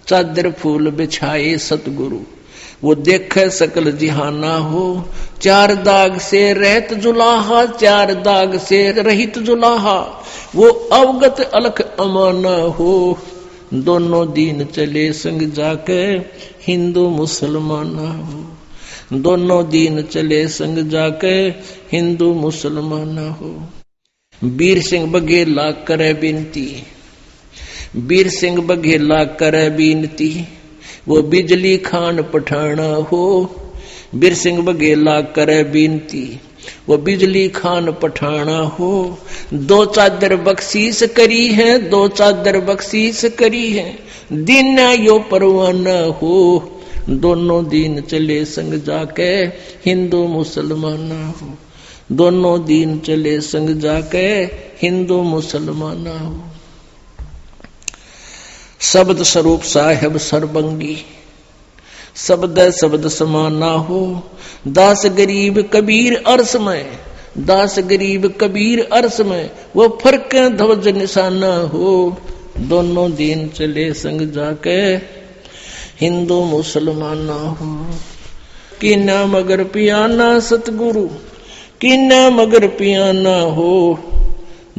चादर फूल बिछाए सतगुरु, वो देखे सकल जिहाना हो। चार दाग से रहत जुलाहा, चार दाग से रहित जुलाहा, वो अवगत अलख अमाना हो। दोनों दीन चले संग जाके, हिंदू मुसलमान हो। दोनों दीन चले संग जाके, हिंदू मुसलमान हो। वीर सिंह बघेला करे बिनती, वीर सिंह बघेला करे बिनती, वो बिजली खान पठाना हो। वीर सिंह बघेला करे बिनती, वो बिजली खान पठाना हो। दो चादर बख्शीश करी है, दो चादर बख्शीश करी है, दिन यो परवाना हो। दोनों दीन चले संग जाके, हिंदू मुसलमान हो। दोनों दीन चले संग जाके, हिंदू मुसलमान हो। शब्द स्वरूप साहेब सर्वंगी, शब्द शब्द समाना हो। दास गरीब कबीर अर्श में, दास गरीब कबीर अर्श में, वो फर्क ध्वज निशाना हो। दोनों दीन चले संग जाके, हिंदू मुसलमान हो। कीना मगर पियाना सतगुरु, कीना मगर पियाना हो।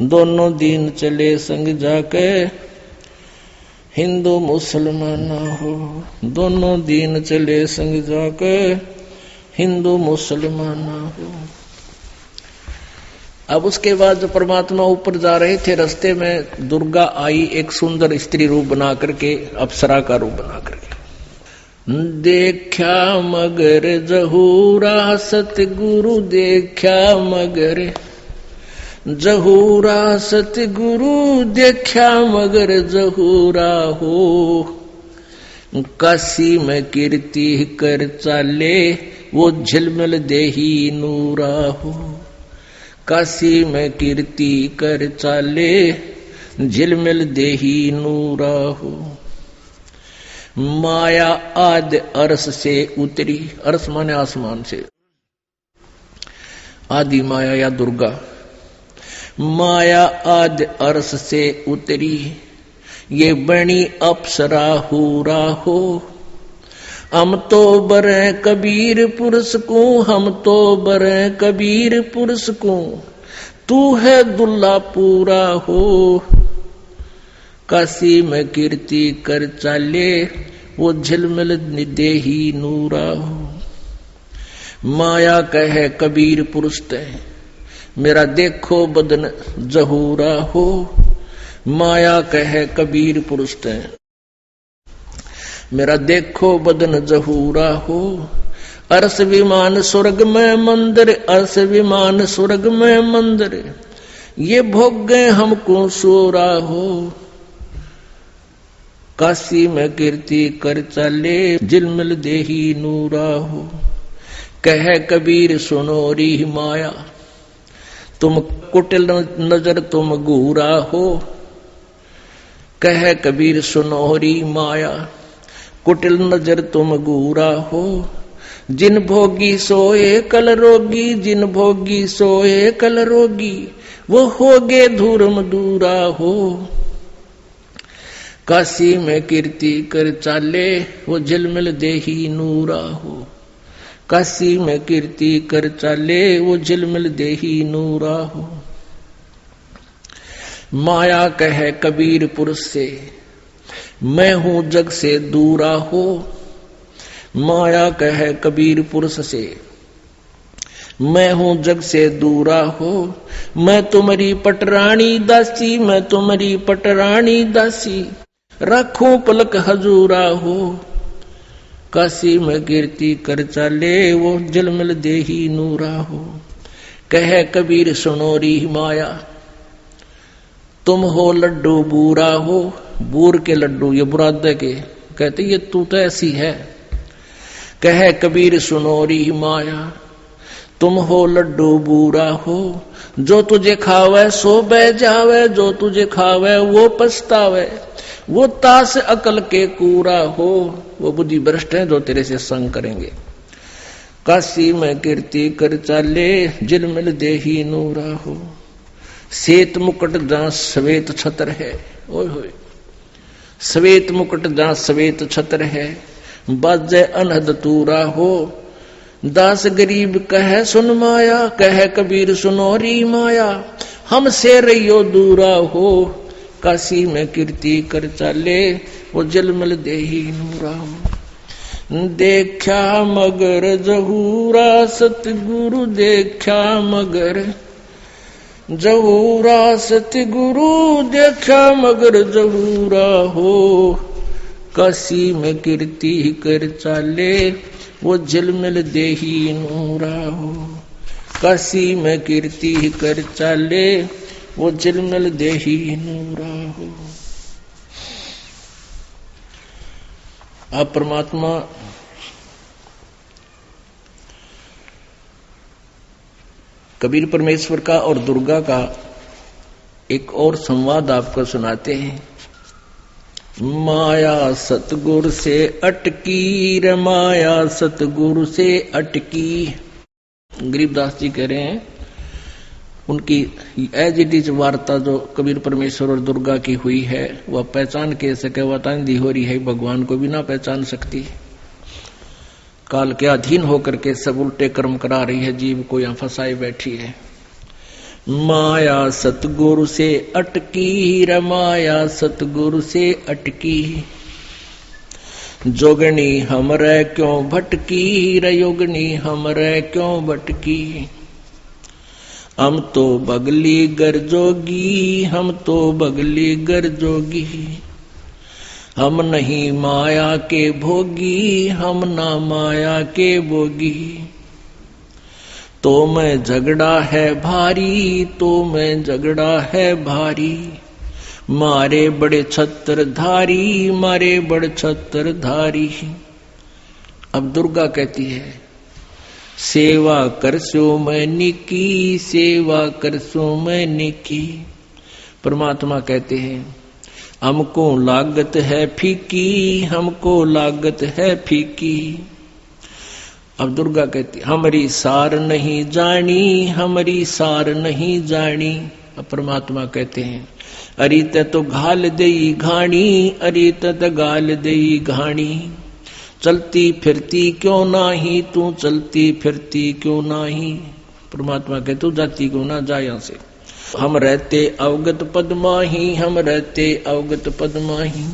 दोनों दीन चले संग जाके, हिंदू मुसलमान हो। दोनों दीन चले संग जाके, हिंदू मुसलमान हो। अब उसके बाद जो परमात्मा ऊपर जा रहे थे, रास्ते में दुर्गा आई, एक सुंदर स्त्री रूप बना करके, अप्सरा का रूप बना करके। देखा मगर जहूरा सतगुरु, देखा मगर जहूरा सतगुरु, देखा मगर जहूरा हो। काशी में कीर्ति कर चाले, वो झिलमिल देही नूरा हो। काशी में कीर्ति कर चाले, झिलमिल देही नूरा हो। माया आदि अर्श से उतरी, अर्श माने आसमान से, आदि माया या दुर्गा। माया आदि अर्श से उतरी, ये बनी अप्सरा हूरा हो। हम तो बरे कबीर पुरुष को, हम तो बरे कबीर पुरुष को, तू है दुल्ला पूरा हो। काशी में कीर्ति कर चाले, वो झिलमिल देही नूरा हो। माया कहे कबीर पुरुष ते, मेरा देखो बदन जहूरा हो। माया कहे कबीर पुरुष ते, मेरा देखो बदन जहूरा हो। अर्श विमान स्वर्ग में मंदिर, अर्श विमान स्वर्ग में मंदिर, ये भोग गए हमको सोरा हो। काशी में कीर्ति कर चले, झिलमिल देही नूरा हो। कह कबीर सुनो री माया, तुम कुटिल नजर तुम घूरा हो। कह कबीर सुनो री माया, कुटिल नजर तुम गूरा हो, जिन भोगी सोए कल रोगी, जिन भोगी सोए कल रोगी, वो होगे धूरम दूरा हो। काशी में कीर्ति कर चाले, वो झिलमिल देही नूरा हो। काशी में कीर्ति कर चाले, वो झिलमिल देही नूरा हो। माया कहे कबीर पुरुष से, मैं हूं जग से दूरा हो। माया कहे कबीर पुरुष से, मैं हूं जग से दूरा हो। मैं तुम्हारी पटरानी दासी, मैं तुम्हारी पटरानी दासी, रखूं पलक हजूरा हो। काशी में कीर्ति कर चाले, वो झिलमिल देही नूरा हो। कहे कबीर सुनोरी माया, तुम हो लड्डू बूरा हो। बूर के लड्डू, ये बुरादे के, कहते ये तू तो ऐसी है। कहे कबीर सुनोरी माया, तुम हो लड्डू बूरा हो। जो तुझे खावे सो बह जावे, जो तुझे खावे वो पछतावे, वो तास अकल के कूरा हो। वो बुद्धि भ्रष्ट है जो तेरे से संग करेंगे। काशी में कीर्ति कर चाले, झिलमिल देही नूरा हो। श्वेत मुकुट जहां श्वेत छत्र है, ओए होए, श्वेत मुकुट जहां श्वेत छत्र है, बाजे अनहद तूरा हो। दास गरीब कहे सुन माया, कहे कबीर सुनोरी माया, हमसे रहियो दूरा हो। काशी में कीर्ति कर चाले, वो झिलमिल देही नूरा हो। देखा मगर जहूरा सतगुरु, देखा मगर जहूरा सतगुरु, देखा मगर जहूरा हो। काशी में कीर्ति कर चाले, वो झिलमिल देही नूरा हो। काशी में कीर्ति कर चाले, वो झिलमिल देही नूरा हो। आप परमात्मा कबीर परमेश्वर का और दुर्गा का एक और संवाद आपको सुनाते हैं। माया सतगुरु से अटकी रे, माया सतगुरु से अटकी। गरीबदास जी कह रहे हैं, उनकी एज इट इज वार्ता जो कबीर परमेश्वर और दुर्गा की हुई है, वह पहचान के सके वतांधी हो रही है, भगवान को भी ना पहचान सकती। काल के अधीन होकर के सब उल्टे कर्म करा रही है, जीव को यहां फंसाए बैठी है। माया सतगुरु से अटकी रे, माया सतगुरु से अटकी। जोगनी हमरे क्यों भटकी रे, योगनी हमरे क्यों भटकी। हम तो बगली गर जोगी, हम तो बगली गर जोगी। हम नहीं माया के भोगी, हम ना माया के भोगी। तो मैं झगड़ा है भारी, तो मैं झगड़ा है भारी। मारे बड़े छत्र धारी, मारे बड़े छत्र धारी। अब दुर्गा कहती है, सेवा करसो मैं निकी, सेवा करसो मैं निकी। परमात्मा कहते हैं, हमको लागत है फीकी, हमको लागत है फीकी। अब दुर्गा कहती, हमारी सार नहीं जानी, हमारी सार नहीं जानी। अब परमात्मा कहते हैं, अरे तो घाल देई घाणी, अरे तो गाल देई घाणी। चलती फिरती क्यों नाही, तू चलती फिरती क्यों नाही। परमात्मा कहते, तू जाती क्यों ना, जा यहां से। हम रहते अवगत पद्माही, हम रहते अवगत पद्माही।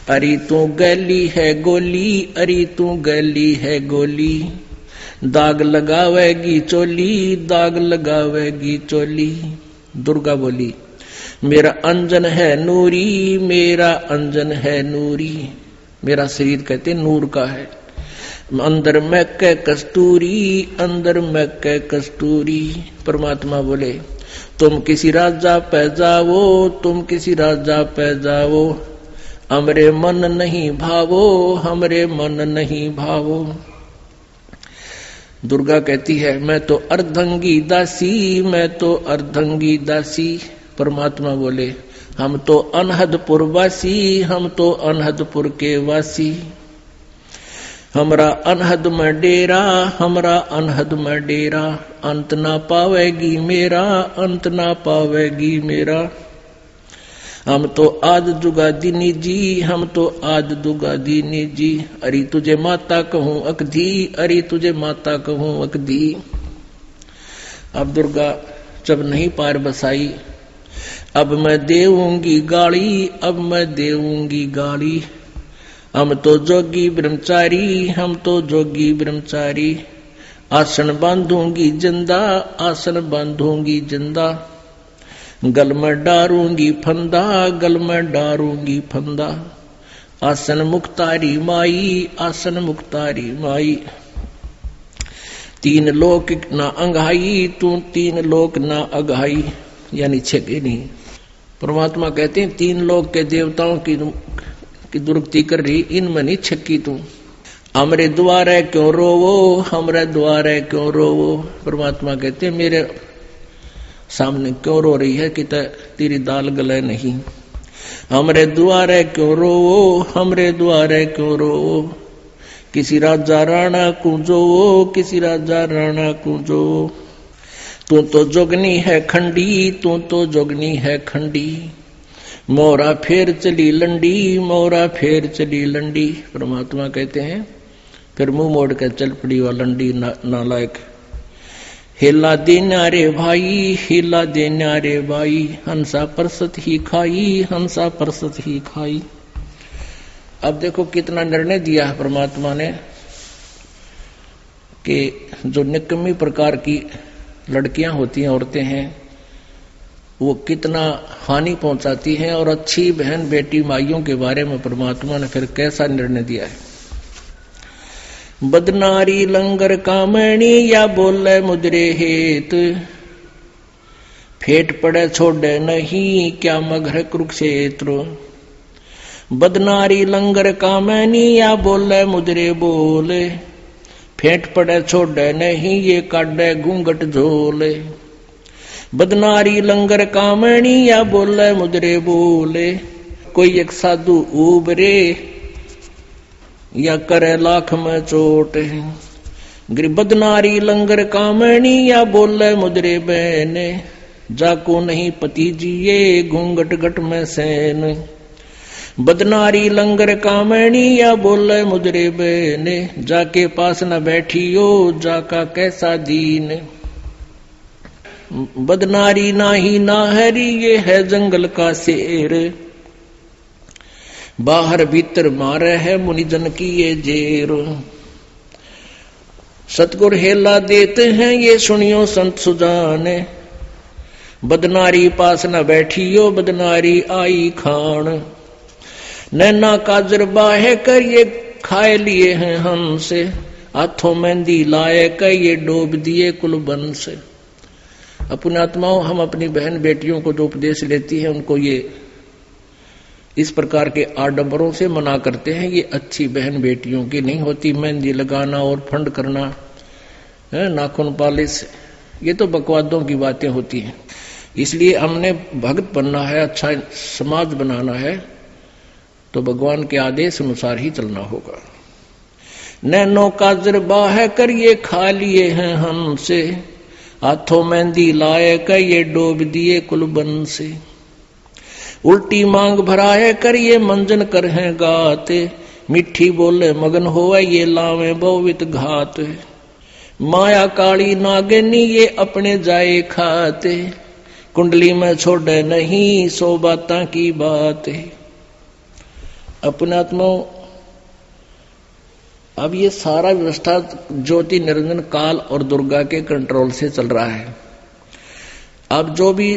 अरे तू गली है गोली, अरे तू गली है गोली। दाग लगावेगी चोली, दाग लगावेगी चोली। दुर्गा बोली, मेरा अंजन है नूरी, मेरा अंजन है नूरी। मेरा शरीर कहते नूर का है। अंदर मैं कै कस्तूरी, अंदर मैं कै कस्तूरी। परमात्मा बोले, तुम किसी राजा पे जाओ, तुम किसी राजा पे जाओ। हमरे मन नहीं भावो, हमरे मन नहीं भावो। दुर्गा कहती है, मैं तो अर्धंगी दासी, मैं तो अर्धंगी दासी। परमात्मा बोले, हम तो अनहदपुर वासी, हम तो अनहदपुर के वासी। हमरा अनहद में डेरा, हमरा अनहद में डेरा, अंत ना पावेगी मेरा, अंत ना पावेगी मेरा। हम तो आद जुगादिनी जी, हम तो आद जुगादिनी जी। अरे तुझे माता कहूँ अकधी, अरे तुझे माता कहूँ अकधी। अब दुर्गा जब नहीं पार बसाई, अब मैं देऊंगी गाली, अब मैं देऊंगी गाली। हम तो जोगी ब्रह्मचारी, हम तो जोगी ब्रह्मचारी। आसन बांधूंगी जिंदा, आसन बांधूंगी जिंदा। गल में डारूंगी फंदा, गल में डारूंगी फंदा। आसन मुक्तारी माई, आसन मुक्तारी माई। तीन लोक ना अंगाई, तू तीन लोक ना अघाई, यानी छेके नहीं। परमात्मा कहते हैं तीन लोक के देवताओं की दुर्गति कर रही, इनमें नहीं छक्की तू। हमरे द्वारे क्यों रोवो, हमरे द्वारे क्यों रोवो। परमात्मा कहते हैं मेरे सामने क्यों रो रही है कि तेरी दाल गले नहीं। हमरे द्वारे क्यों रोवो, हमरे द्वारे क्यों रोवो। किसी राजा राणा कुंजो, किसी राजा राणा कुंजो। तू तो जोगनी है खंडी, तू तो जोगनी है खंडी। मोरा फेर चली लंडी, मोरा फेर चली लंडी। परमात्मा कहते हैं फिर मुंह मोड़ कर चल पड़ी वह लंडी नालायक। हिला देना रे भाई, हिला देना रे भाई। हंसा परसत ही खाई, हंसा परसत ही खाई। अब देखो कितना निर्णय दिया है परमात्मा ने कि जो निकम्मी प्रकार की लड़कियां होती हैं, औरतें हैं, वो कितना हानि पहुंचाती हैं। और अच्छी बहन बेटी माइयों के बारे में परमात्मा ने फिर कैसा निर्णय दिया है। बदनारी लंगर कामणी या बोले मुद्रे हेत। फेट पड़े छोड़े नहीं क्या मगर कुरुक्षेत्र। बदनारी लंगर कामनी या बोले मुद्रे बोले। फेट पड़े छोड़े नहीं ये काटे घूंघट झोले। बदनारी लंगर कामणी या बोले मुद्रे बोले। कोई एक साधु उबरे या करे लाख में चोट। बदनारी लंगर कामणी या बोले मुद्रे बहने। जाको नहीं पति जिये घूंघट घट में सैन। बदनारी लंगर कामणी या बोले मुद्रे बहने। जाके पास न बैठियो जाका कैसा दीन। बदनारी नाही ना हरी ये है जंगल का शेर। बाहर भीतर मारे है मुनिजन की ये जेर। सतगुर हेला देते हैं ये सुनियो संत सुजाने। बदनारी पास न बैठियो बदनारी आई खान। नैना काजर बाहे कर ये खाए लिए हैं हमसे। हाथों मेहंदी लाए कर ये डोब दिए कुलबन से। अपने आत्माओं हम अपनी बहन बेटियों को जो उपदेश लेती है उनको ये इस प्रकार के आडंबरों से मना करते हैं। ये अच्छी बहन बेटियों की नहीं होती। मेहंदी लगाना और फंड करना, नाखून पालिश, ये तो बकवादों की बातें होती हैं। इसलिए हमने भक्त बनना है, अच्छा समाज बनाना है, तो भगवान के आदेश अनुसार ही चलना होगा। नैनो काजर बाह कर ये खा लिए हैं हमसे। हाथों मेहंदी लाए कर ये डोब दिए कुलबन से। उल्टी मांग भराए कर ये मंजन कर हैं गाते। मिठी बोले मगन होवे ये लावे बहुवित घात। माया काली नागनी ये अपने जाए खाते। कुंडली में छोड़े नहीं सो बाता की बात। अपने आत्माओं अब ये सारा व्यवस्था ज्योति निरंजन काल और दुर्गा के कंट्रोल से चल रहा है। अब जो भी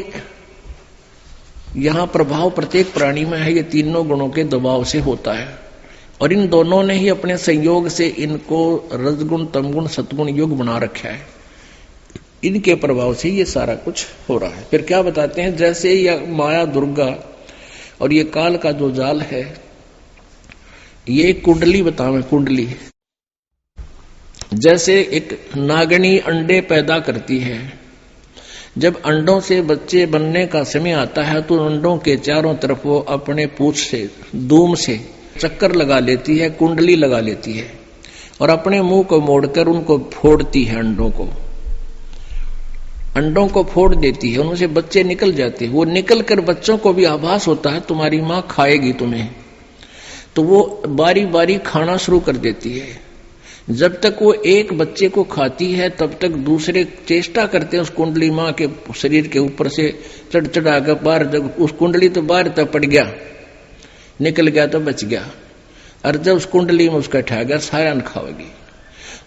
यहाँ प्रभाव प्रत्येक प्राणी में है, ये तीनों गुणों के दबाव से होता है। और इन दोनों ने ही अपने संयोग से इनको रजगुण तमगुण सतगुण युग बना रखा है। इनके प्रभाव से ये सारा कुछ हो रहा है। फिर क्या बताते हैं, जैसे यह माया दुर्गा और ये काल का जो जाल है, ये कुंडली बतावे। कुंडली जैसे एक नागनी अंडे पैदा करती है, जब अंडों से बच्चे बनने का समय आता है तो अंडों के चारों तरफ वो अपने पूंछ से, दूम से चक्कर लगा लेती है, कुंडली लगा लेती है और अपने मुंह को मोड़कर उनको फोड़ती है। अंडों को फोड़ देती है, उनमें से बच्चे निकल जाते हैं। वो निकल कर बच्चों को भी आभास होता है तुम्हारी माँ खाएगी तुम्हें, तो वो बारी बारी खाना शुरू कर देती है। जब तक वो एक बच्चे को खाती है तब तक दूसरे चेष्टा करते हैं उस कुंडली माँ के शरीर के ऊपर से चढ़ चढ़ा कर बाहर, जब उस कुंडली तो बाहर तक पड़ गया, निकल गया तो बच गया, और जब उस कुंडली में उसका ठा गया सारा न खाओगी।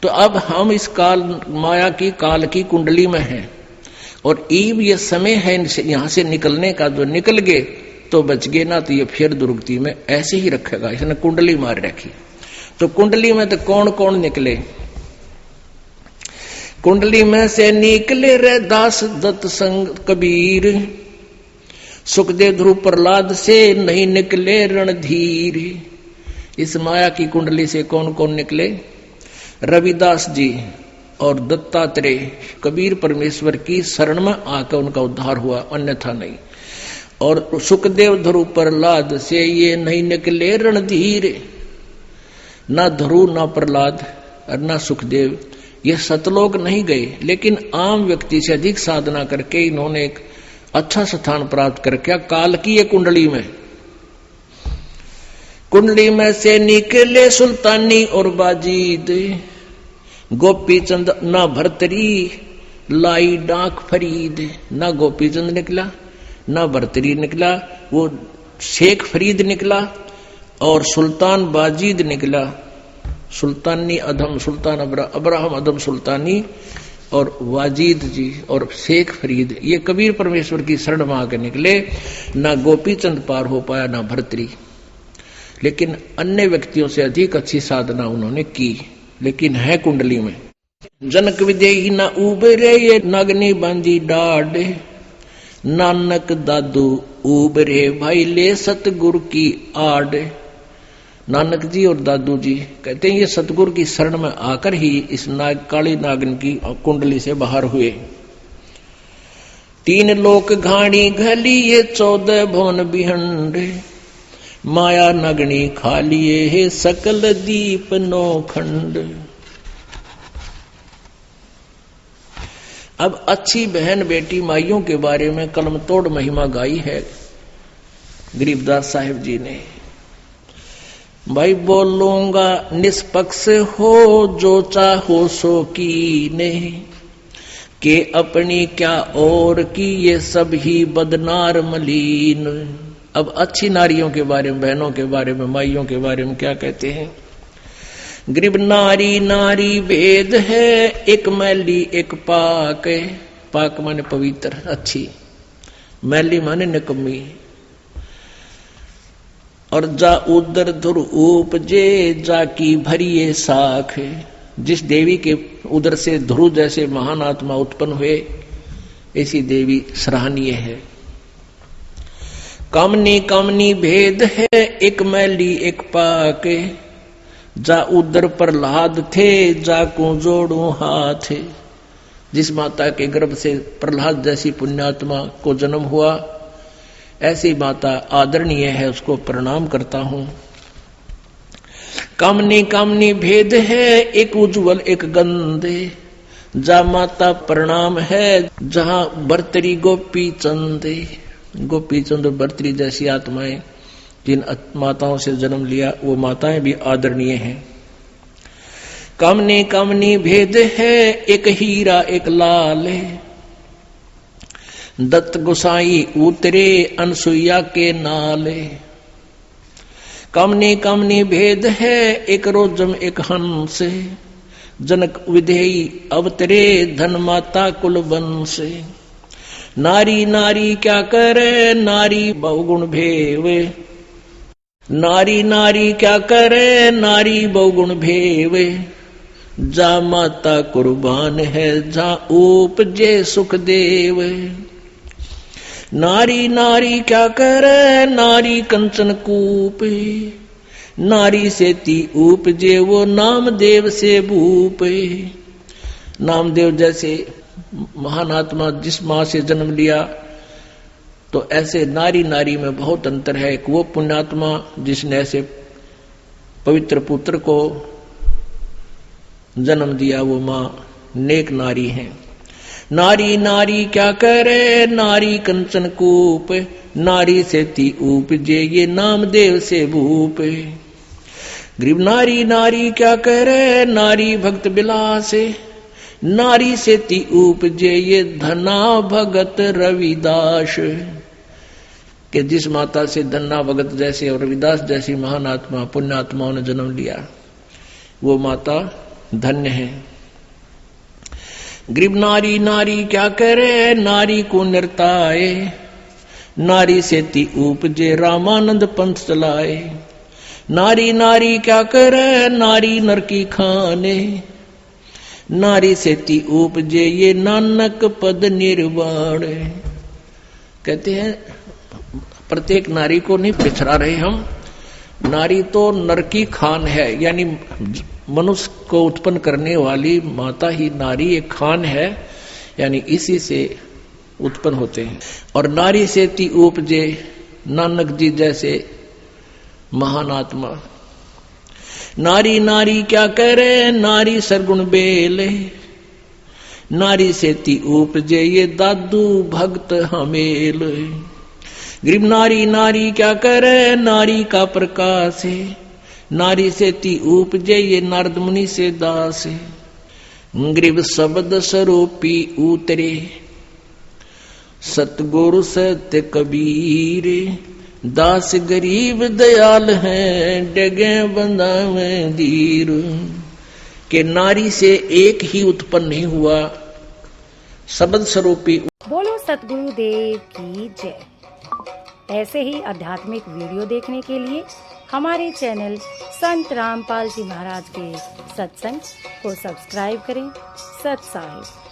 तो अब हम इस काल माया की काल की कुंडली में हैं और ईब ये समय है यहां से निकलने का। जो निकल गए तो बच गए, ना तो ये फिर दुर्गति में ऐसे ही रखेगा। इसने कुंडली मार रखी। तो कुंडली में तो कौन कौन निकले? कुंडली में से निकले रे दास दत्त संग कबीर, सुखदेव ध्रुव प्रहलाद से नहीं निकले रणधीर। इस माया की कुंडली से कौन कौन निकले? रविदास जी और दत्तात्रेय, कबीर परमेश्वर की शरण में आकर उनका उद्धार हुआ, अन्यथा नहीं। और सुखदेव ध्रुव प्रहलाद से ये नहीं निकले रणधीर। ना ध्रुव, ना प्रहलाद और ना सुखदेव ये सतलोक नहीं गए, लेकिन आम व्यक्ति से अधिक साधना करके इन्होंने एक अच्छा स्थान प्राप्त करके काल की ये कुंडली में। कुंडली में से निकले सुल्तानी और बाजीद, गोपी चंद ना भरतरी लाई डाक फरीद। ना गोपी चंद निकला, ना भरतरी निकला, वो शेख फरीद निकला और सुल्तान बाजीद निकला। सुल्तानी अधम, सुल्तान अब्राहम अधम सुल्तानी और वाजीद जी और शेख फरीद, ये कबीर परमेश्वर की शरण में आकर निकले। ना गोपी चंद पार हो पाया, ना भरतरी, लेकिन अन्य व्यक्तियों से अधिक अच्छी साधना उन्होंने की, लेकिन है कुंडली में। जनक विदेही ना उबरे ये नागनी बांधी डाढ़, नानक दादू उबरे भाई ले सतगुरु की आड़। नानक जी और दादू जी कहते हैं ये सतगुरु की शरण में आकर ही इस काली नागन की कुंडली से बाहर हुए। 3 लोक घाणी घली ये 14 भवन बिहंड, माया नगनी खा लिए है सकल दीप नो खंड। अब अच्छी बहन बेटी माइयों के बारे में कलम तोड़ महिमा गाई है गरीबदास साहिब जी ने। भाई बोलूंगा निष्पक्ष हो जो चाहो सो कीने, के अपनी क्या और की ये सब ही बदनार मलीन। अब अच्छी नारियों के बारे में, बहनों के बारे में, माइयों के बारे में क्या कहते हैं? गरीब नारी नारी भेद है, एक मैली एक पाक। पाक माने पवित्र अच्छी, मैली माने निकम्मी। और जा उदर धुर उपजे जाकी भरिए साख। जिस देवी के उदर से ध्रुव जैसे महान आत्मा उत्पन्न हुए, ऐसी देवी सराहनीय है। कामनी कामनी भेद है, एक मैली एक पाक। जा उदर प्रहलाद थे, जाकू जोड़ू हाथ। जिस माता के गर्भ से प्रहलाद जैसी पुण्यात्मा को जन्म हुआ, ऐसी माता आदरणीय है, उसको प्रणाम करता हूं। कामनी कामनी भेद है, एक उज्जवल एक गंदे। जा माता प्रणाम है, जहां बर्तरी गोपी चंदे। गोपी चंद बर्तरी जैसी आत्माएं जिन माताओं से जन्म लिया, वो माताएं भी आदरणीय हैं। कामनी कामनी भेद है, एक हीरा एक लाल। दत्त गोसाई उतरे अनसुईया के नाले। कामनी कामनी भेद है, एक रोजम एक हंस। जनक विधेयी अवतरे, धन माता कुल वंश। नारी नारी क्या करे, नारी बहुगुण भेवे। नारी नारी क्या करे, नारी बहुगुण भेवे। जा माता कुर्बान है, जा उपजे सुखदेव। नारी नारी क्या करे, नारी कंचन कूप। नारी से ती उपजे, वो नामदेव से भूप। नामदेव जैसे महान आत्मा जिस माँ से जन्म लिया, तो ऐसे नारी नारी में बहुत अंतर है। एक वो पुण्यात्मा जिसने ऐसे पवित्र पुत्र को जन्म दिया, वो माँ नेक नारी है। नारी नारी क्या करे, नारी कंचन कूप, नारी से ती उपजे ये नामदेव से भूप। गरीब नारी नारी क्या करे, नारी भक्त बिलास, नारी से ती उपजे ये धना भगत रविदास। कि जिस माता से धन्ना भगत जैसे और रविदास जैसी महान आत्मा पुण्यात्माओं ने जन्म लिया, वो माता धन्य है। गरीब नारी नारी क्या करे, नारी को निर्ताए, नारी से ती उपजे रामानंद पंथ चलाए। नारी नारी क्या करे, नारी नर की खाने, नारी से ती उपजे ये नानक पद निर्वाण। कहते हैं प्रत्येक नारी को नहीं पिछड़ा रहे हम, नारी तो नर की खान है, यानी मनुष्य को उत्पन्न करने वाली माता ही नारी एक खान है, यानी इसी से उत्पन्न होते हैं। और नारी से ती उपजे नानक जी जैसे महान आत्मा। नारी नारी क्या करे, नारी सरगुण बेले, नारी से ती उपजे ये दादू भक्त हमेल। गरीब नारी नारी क्या करे, नारी का प्रकाश है, नारी से ती उपजे ये नारद मुनि से दास। गरीब शब्द स्वरूपी उतरे, सतगुरु सत्य कबीर, दास गरीब दयाल हैं, डगे बंदावे धीर। के नारी से एक ही उत्पन्न नहीं हुआ, शब्द स्वरूपी। बोलो सतगुरु देव की जय। ऐसे ही आध्यात्मिक वीडियो देखने के लिए हमारे चैनल संत रामपाल जी महाराज के सत्संग को सब्सक्राइब करें। सत साहिब।